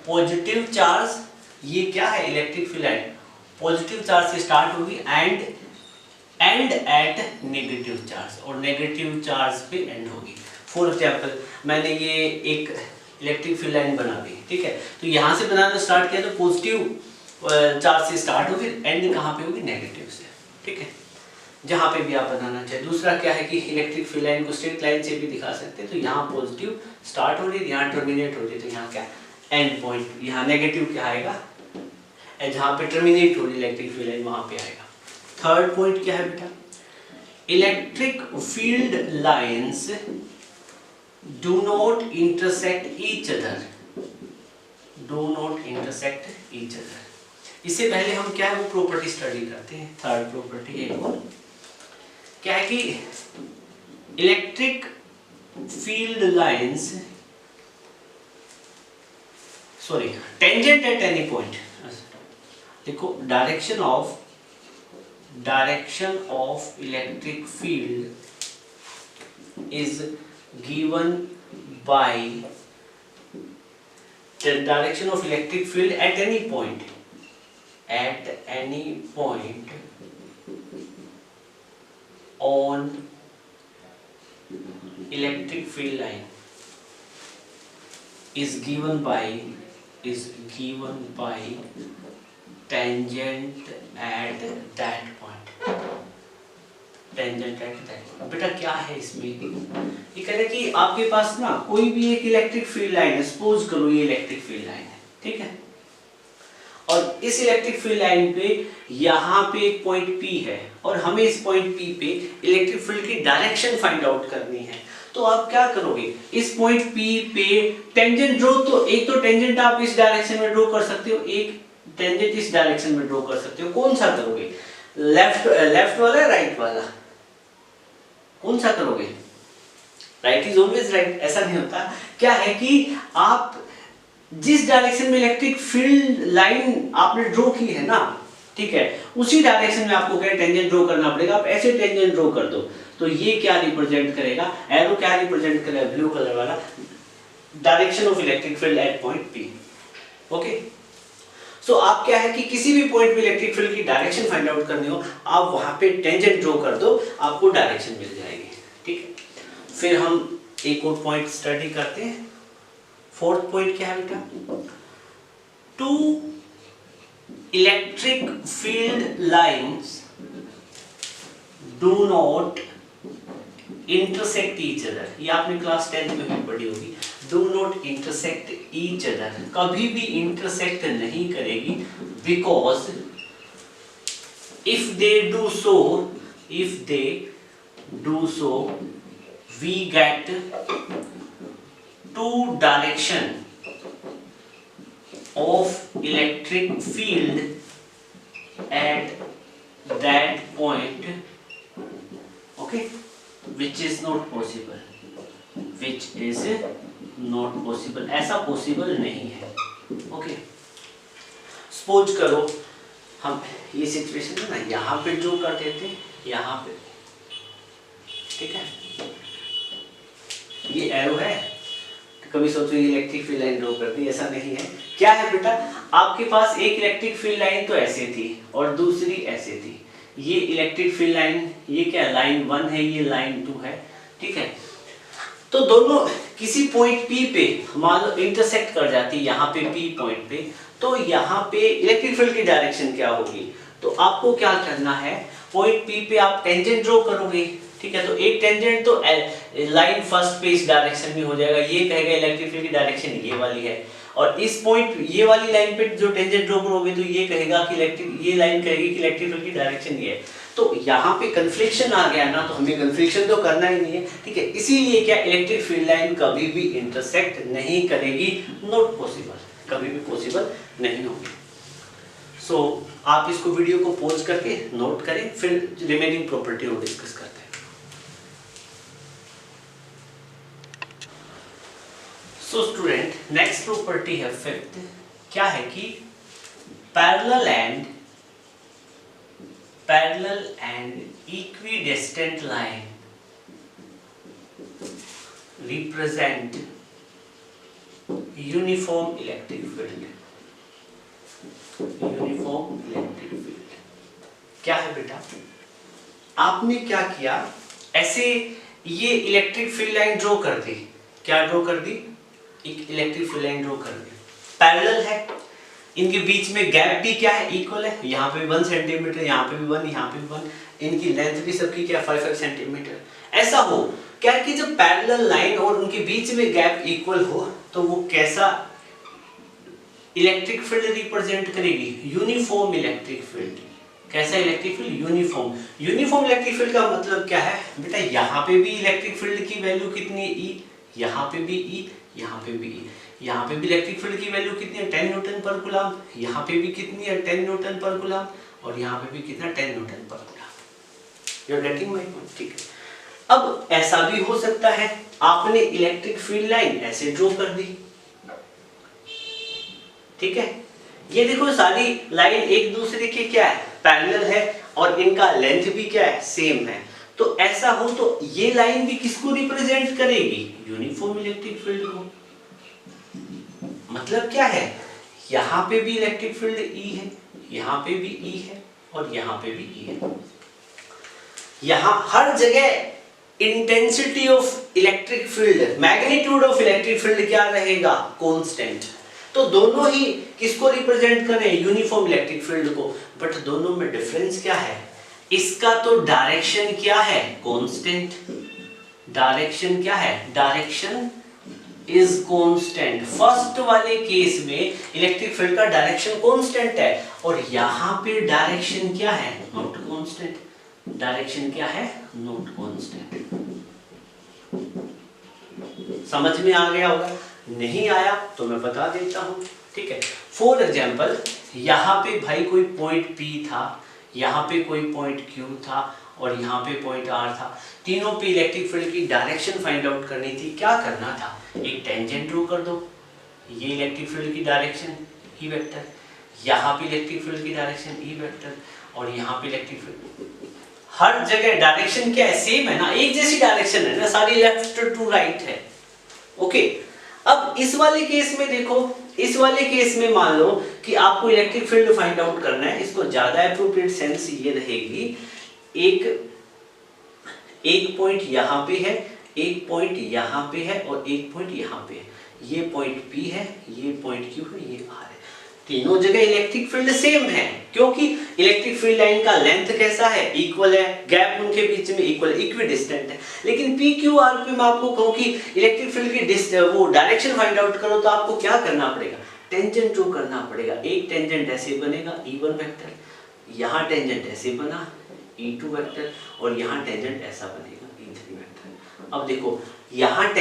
पॉजिटिव चार्ज। ये क्या है electric field line, positive charge से स्टार्ट होगी एंड एट नेगेटिव चार्ज, और नेगेटिव चार्ज पे एंड होगी। फॉर एग्जांपल मैंने ये एक इलेक्ट्रिक फील्ड लाइन बना दी, ठीक है, तो यहाँ से बनाना स्टार्ट किया तो पॉजिटिव चार्ज से स्टार्ट होगी, एंड कहाँ पे होगी, नेगेटिव से, ठीक है, जहाँ पे भी आप बनाना चाहे। दूसरा क्या है कि इलेक्ट्रिक फील्ड लाइन को स्ट्रेट लाइन से भी दिखा सकते हैं, तो यहाँ पॉजिटिव स्टार्ट हो रही है, यहाँ टर्मिनेट हो रही है, तो यहाँ क्या एंड पॉइंट, यहाँ नेगेटिव क्या आएगा, जहाँ पे टर्मिनेट हो रही इलेक्ट्रिक फील्ड लाइन वहाँ पे आएगा। थर्ड पॉइंट क्या है बेटा, electric field lines do not intersect each other, do not intersect each other. इससे पहले हम क्या है वो प्रॉपर्टी स्टडी करते हैं। थर्ड प्रॉपर्टी एक और क्या है कि electric field lines, sorry, tangent at any point, देखो direction of electric field is given by the direction of electric field at any point on electric field line is given by tangent at that point, tangent at that point। बेटा क्या है इसमें, ये कह रहे कि आपके पास ना कोई भी एक इलेक्ट्रिक फील्ड लाइन है, सपोज करो ये इलेक्ट्रिक फील्ड लाइन है, ठीक है, और इस इलेक्ट्रिक फील्ड लाइन पे यहाँ पे एक पॉइंट P है और हमें इस पॉइंट P पे इलेक्ट्रिक फील्ड की डायरेक्शन फाइंड आउट करनी है। तो आप क्या करोगे, इस पॉइंट P पे टेंजेंट ड्रॉ, तो एक तो टेंजेंट आप इस डायरेक्शन में ड्रॉ कर सकते हो, एक टेंजेंट इस डायरेक्शन में ड्रॉ कर सकते हो। कौन सा करोगे, लेफ्ट वाला, राइट वाला, कौन सा करोगे? राइट इज ऑलवेज राइट, ऐसा नहीं होता। क्या है कि आप जिस डायरेक्शन में इलेक्ट्रिक फील्ड लाइन आपने ड्रॉ की है ना, ठीक है, उसी डायरेक्शन में आपको क्या टेंजेंट ड्रॉ करना पड़ेगा। आप ऐसे टेंजेंट ड्रॉ कर दो तो ये क्या रिप्रेजेंट करेगा, एरो क्या रिप्रेजेंट करेगा, ब्लू कलर वाला, direction of electric field at point P। Okay, so आप क्या है कि किसी भी पॉइंट पे इलेक्ट्रिक फील्ड की डायरेक्शन फाइंड आउट करनी हो, आप वहां पे टेंजेंट ड्रॉ कर दो, आपको डायरेक्शन मिल जाएगी, ठीक है। फिर हम एक और पॉइंट स्टडी करते हैं। फोर्थ पॉइंट क्या है बेटा, two electric field lines do not intersect each other. ये आपने क्लास 10 में भी पढ़ी होगी, do not intersect each other, कभी भी इंटरसेक्ट नहीं करेगी, because if they do so we get two direction of electric field at that point, okay, which is not possible, ऐसा पॉसिबल नहीं है। ओके, सपोज करो हम ये सिचुएशन है ना, यहाँ पे ड्रॉ कर देते, यहाँ पे, ठीक है, ये एरो है, कभी सोचो ये इलेक्ट्रिक फील्ड लाइन ड्रॉ कर दी, ऐसा नहीं है। क्या है बेटा, आपके पास एक इलेक्ट्रिक फील्ड लाइन तो ऐसे थी और दूसरी ऐसे थी। ये इलेक्ट्रिक फील्ड लाइन, ये क्या लाइन 1 है, ये लाइन 2 है, ठीक है, तो दोनों किसी पॉइंट P पे मान लो इंटरसेक्ट कर जाती है, यहाँ पे P पॉइंट पे, तो यहाँ पे इलेक्ट्रिक फील्ड की डायरेक्शन क्या होगी, तो आपको क्या करना है, पॉइंट P पे आप टेंजेंट ड्रॉ करोगे, ठीक है। तो एक टेंजेंट तो लाइन फर्स्ट पे इस डायरेक्शन में हो जाएगा, ये कहेगा इलेक्ट्रिक फील्ड की डायरेक्शन ये वाली है, और इस पॉइंट ये वाली लाइन पे जो टेंजेंट ड्रॉ करोगे तो ये कहेगा कि ये लाइन कहेगी कि इलेक्ट्रिक फील्ड की डायरेक्शन ये है। तो यहाँ पे कन्फ्लिक्शन आ गया ना, तो हमें कन्फ्लिक्शन तो करना ही नहीं है, ठीक है। इसीलिए क्या इलेक्ट्रिक फील्ड लाइन कभी भी इंटरसेक्ट नहीं करेगी, नॉट पॉसिबल, कभी भी पॉसिबल नहीं होगी। सो आप इसको वीडियो को पॉज करके नोट करें, फिर रिमेनिंग प्रॉपर्टी को डिस्कस करते हैं। सो स्टूडेंट, नेक्स्ट प्रॉपर्टी है फिफ्थ, क्या है कि parallel and equidistant line represent uniform electric field. Uniform electric field क्या है बेटा? आपने क्या किया, ऐसे ये इलेक्ट्रिक फील्ड लाइन ड्रॉ कर दी, क्या ड्रॉ कर दी? एक इलेक्ट्रिक फील्ड लाइन ड्रॉ कर दी, पैरेलल है, इनके बीच में गैप भी क्या है? इक्वल है, यहाँ पे 1 सेंटीमीटर, यहाँ पे भी 1, यहाँ पे भी 1, इनकी लेंथ भी सबकी क्या 5 सेंटीमीटर। ऐसा हो क्या कि जब पैरेलल लाइन और उनके बीच में गैप इक्वल हो तो वो कैसा इलेक्ट्रिक फील्ड रिप्रेजेंट करेगी? Uniform electric field. कैसा electric field? Uniform. Uniform electric field का मतलब क्या है बेटा? यहाँ पे भी इलेक्ट्रिक फील्ड की वैल्यू कितनी है? E, यहाँ पे भी E, यहाँ पे भी E, यहाँ पे भी इलेक्ट्रिक फील्ड की वैल्यू कितनी है? 10 न्यूटन पर कूलम, यहाँ पे भी कितनी है? 10 न्यूटन पर कूलम, और यहाँ पे भी कितना? 10 न्यूटन पर coulomb. You are getting my point? ठीक है। अब ऐसा भी हो सकता है, आपने इलेक्ट्रिक फील्ड लाइन ऐसे ड्रॉ कर दी, ठीक है। ये देखो सारी लाइन एक दूसरे के क्या है? पैरेलल है, और इनका लेंथ भी क्या है? सेम है। तो ऐसा हो तो ये लाइन भी किसको रिप्रेजेंट करेगी? यूनिफॉर्म इलेक्ट्रिक फील्ड को। मतलब क्या है? यहाँ पे भी इलेक्ट्रिक फील्ड E है, यहाँ पे भी E है, और यहाँ पे भी E है। यहाँ हर जगह intensity of electric field, magnitude of electric field क्या रहेगा? कांस्टेंट। तो दोनों ही किसको रिप्रेजेंट करें? यूनिफॉर्म इलेक्ट्रिक फील्ड को। बट दोनों में डिफरेंस क्या है? इसका तो डायरेक्शन क्या है? कांस्टेंट। डायरेक्शन क्या है? Direction is constant. फर्स्ट वाले केस में इलेक्ट्रिक फील्ड का डायरेक्शन कांस्टेंट है, और यहाँ पे डायरेक्शन क्या है? Not constant. डायरेक्शन क्या है? Not constant. समझ में आ गया होगा? नहीं आया तो मैं बता देता हूं, ठीक है। फॉर एग्जाम्पल, यहाँ पे भाई कोई पॉइंट P था, यहाँ पे कोई पॉइंट Q था, और यहाँ पे पॉइंट R था। तीनों पे इलेक्ट्रिक फील्ड की डायरेक्शन फाइंड आउट करनी थी। क्या करना था? एक टेंजेंट ड्रॉ कर दो, ये इलेक्ट्रिक फील्ड की डायरेक्शन E वेक्टर, यहाँ पे इलेक्ट्रिक फील्ड की डायरेक्शन E वेक्टर, और यहाँ पे इलेक्ट्रिक फील्ड। हर जगह डायरेक्शन क्या है? सेम है ना, एक जैसी डायरेक्शन है ना, सारी लेफ्ट टू राइट है। ओके। अब इस वाले केस में देखो, इस वाले केस में मान लो कि आपको इलेक्ट्रिक फील्ड फाइंड आउट करना है, इसको ज्यादा एप्रोप्रिएट सेंस ये रहेगी, एक पॉइंट यहाँ पे है, एक पॉइंट यहाँ पे है, और एक पॉइंट यहाँ पे है। ये पॉइंट P है, ये पॉइंट Q है, ये R है। तीनों जगह इलेक्ट्रिक फील्ड सेम है, क्योंकि इलेक्ट्रिक फील्ड लाइन का लेंथ कैसा है? इक्वल है, गैप उनके बीच में इक्वल, इक्विडिस्टेंट है। लेकिन PQR पे मैं आपको कहूँ कि इलेक्ट्रिक फील्ड की वो डायरेक्शन फाइंड आउट करो, तो आपको क्या करना पड़ेगा? टेंजेंट ड्रॉ करना पड़ेगा। एक टेंजेंट ऐसे बनेगा E1 वेक्टर, यहाँ टेंजेंट ऐसे बना E2 वेक्टर, और यहाँ टेंजेंट ऐसा बनेगा E3 वेक्टर। अब देखो यहाँ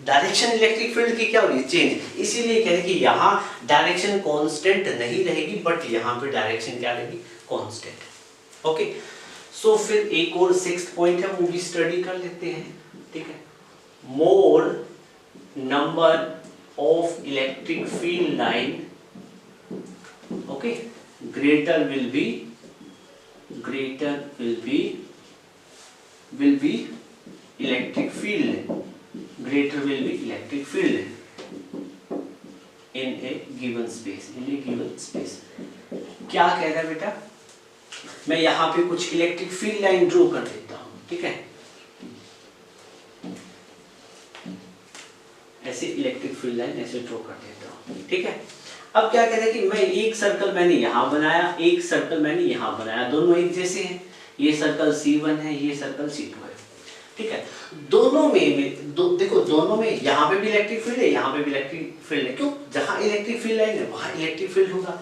डायरेक्शन इलेक्ट्रिक फील्ड की क्या हो रही है? चेंज। इसीलिए कह रहे कि यहाँ डायरेक्शन कांस्टेंट नहीं रहेगी, बट यहाँ पे डायरेक्शन क्या रहेगी? कांस्टेंट। ओके। सो फिर एक और 6th पॉइंट है, वो भी स्टडी कर लेते हैं, ठीक है। मोर number of electric field line, okay, greater will be electric field, greater will be electric field in a given space। क्या कह रहा है बेटा? मैं यहाँ पे कुछ इलेक्ट्रिक फील्ड लाइन ड्रॉ कर देता हूँ, ठीक है। ऐसे इलेक्ट्रिक फील्ड लाइन ऐसे ड्रॉ कर देता हूँ, ठीक है। अब क्या कह रहा है कि मैं एक सर्कल मैंने यहाँ बनाया, एक सर्कल मैंने यहाँ बनाया, दोनों एक जैसे हैं, ये सर्कल C1 है, ये सर्कल C2 है, ठीक है। दोनों में देखो दोनों में यहाँ पे भी इलेक्ट्रिक फील्ड है, यहाँ पे भी इलेक्ट्रिक फील्ड है, क्यों? जहाँ इलेक्ट्रिक फील्ड लाइन है वहाँ इलेक्ट्रिक फील्ड होगा।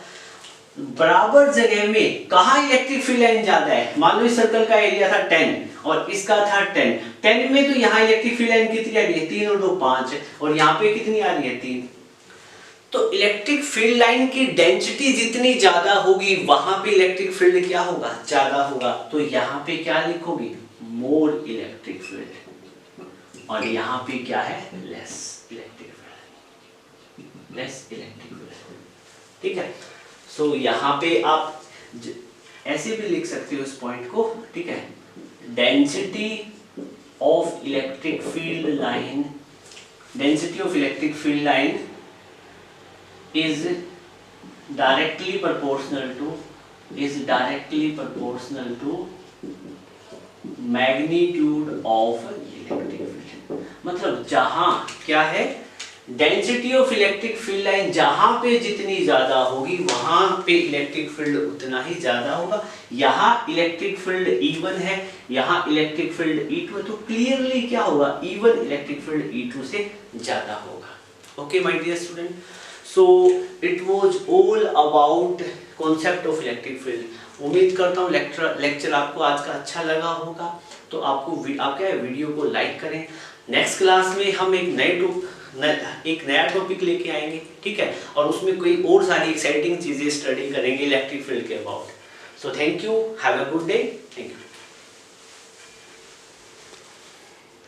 बराबर जगह में कहाँ इलेक्ट्रिक फील्ड लाइन ज्यादा है? मान लो इस सर्कल का एरिया था 10 और इसका था 10 में, तो यहाँ इलेक्ट्रिक फील्ड लाइन कितनी आ रही है? 3 और 2 5, और यहाँ पे कितनी आ रही है? 3। तो इलेक्ट्रिक फील्ड लाइन की डेंसिटी जितनी ज्यादा होगी वहां पे इलेक्ट्रिक फील्ड क्या होगा? ज्यादा होगा। तो यहाँ पे क्या लिखोगे? मोर इलेक्ट्रिक फील्ड, और यहाँ पे क्या है? Less electric field, less electric field, ठीक है। सो यहाँ पे आप ऐसे भी लिख सकते हो इस पॉइंट को, ठीक है। Density of electric field line, density of electric field line is directly proportional to magnitude of electric field। मतलब जहां क्या है? Density of electric field line जहां पे जितनी ज्यादा होगी वहां पे इलेक्ट्रिक फील्ड उतना ही ज्यादा होगा। यहाँ इलेक्ट्रिक फील्ड E1 है, यहाँ इलेक्ट्रिक फील्ड E2 है, तो क्लियरली क्या होगा? E1 इलेक्ट्रिक फील्ड E2 से ज्यादा होगा। Okay my dear student, so it was all about concept of electric field। उम्मीद करता हूँ लेक्चर आपको आज का अच्छा लगा होगा। तो आप क्या वीडियो को लाइक करें। नेक्स्ट क्लास में हम एक नया टॉपिक लेके आएंगे, ठीक है, और उसमें कोई और सारी एक्साइटिंग चीजें स्टडी करेंगे इलेक्ट्रिक फील्ड के about. So thank you, have a good day, thank you.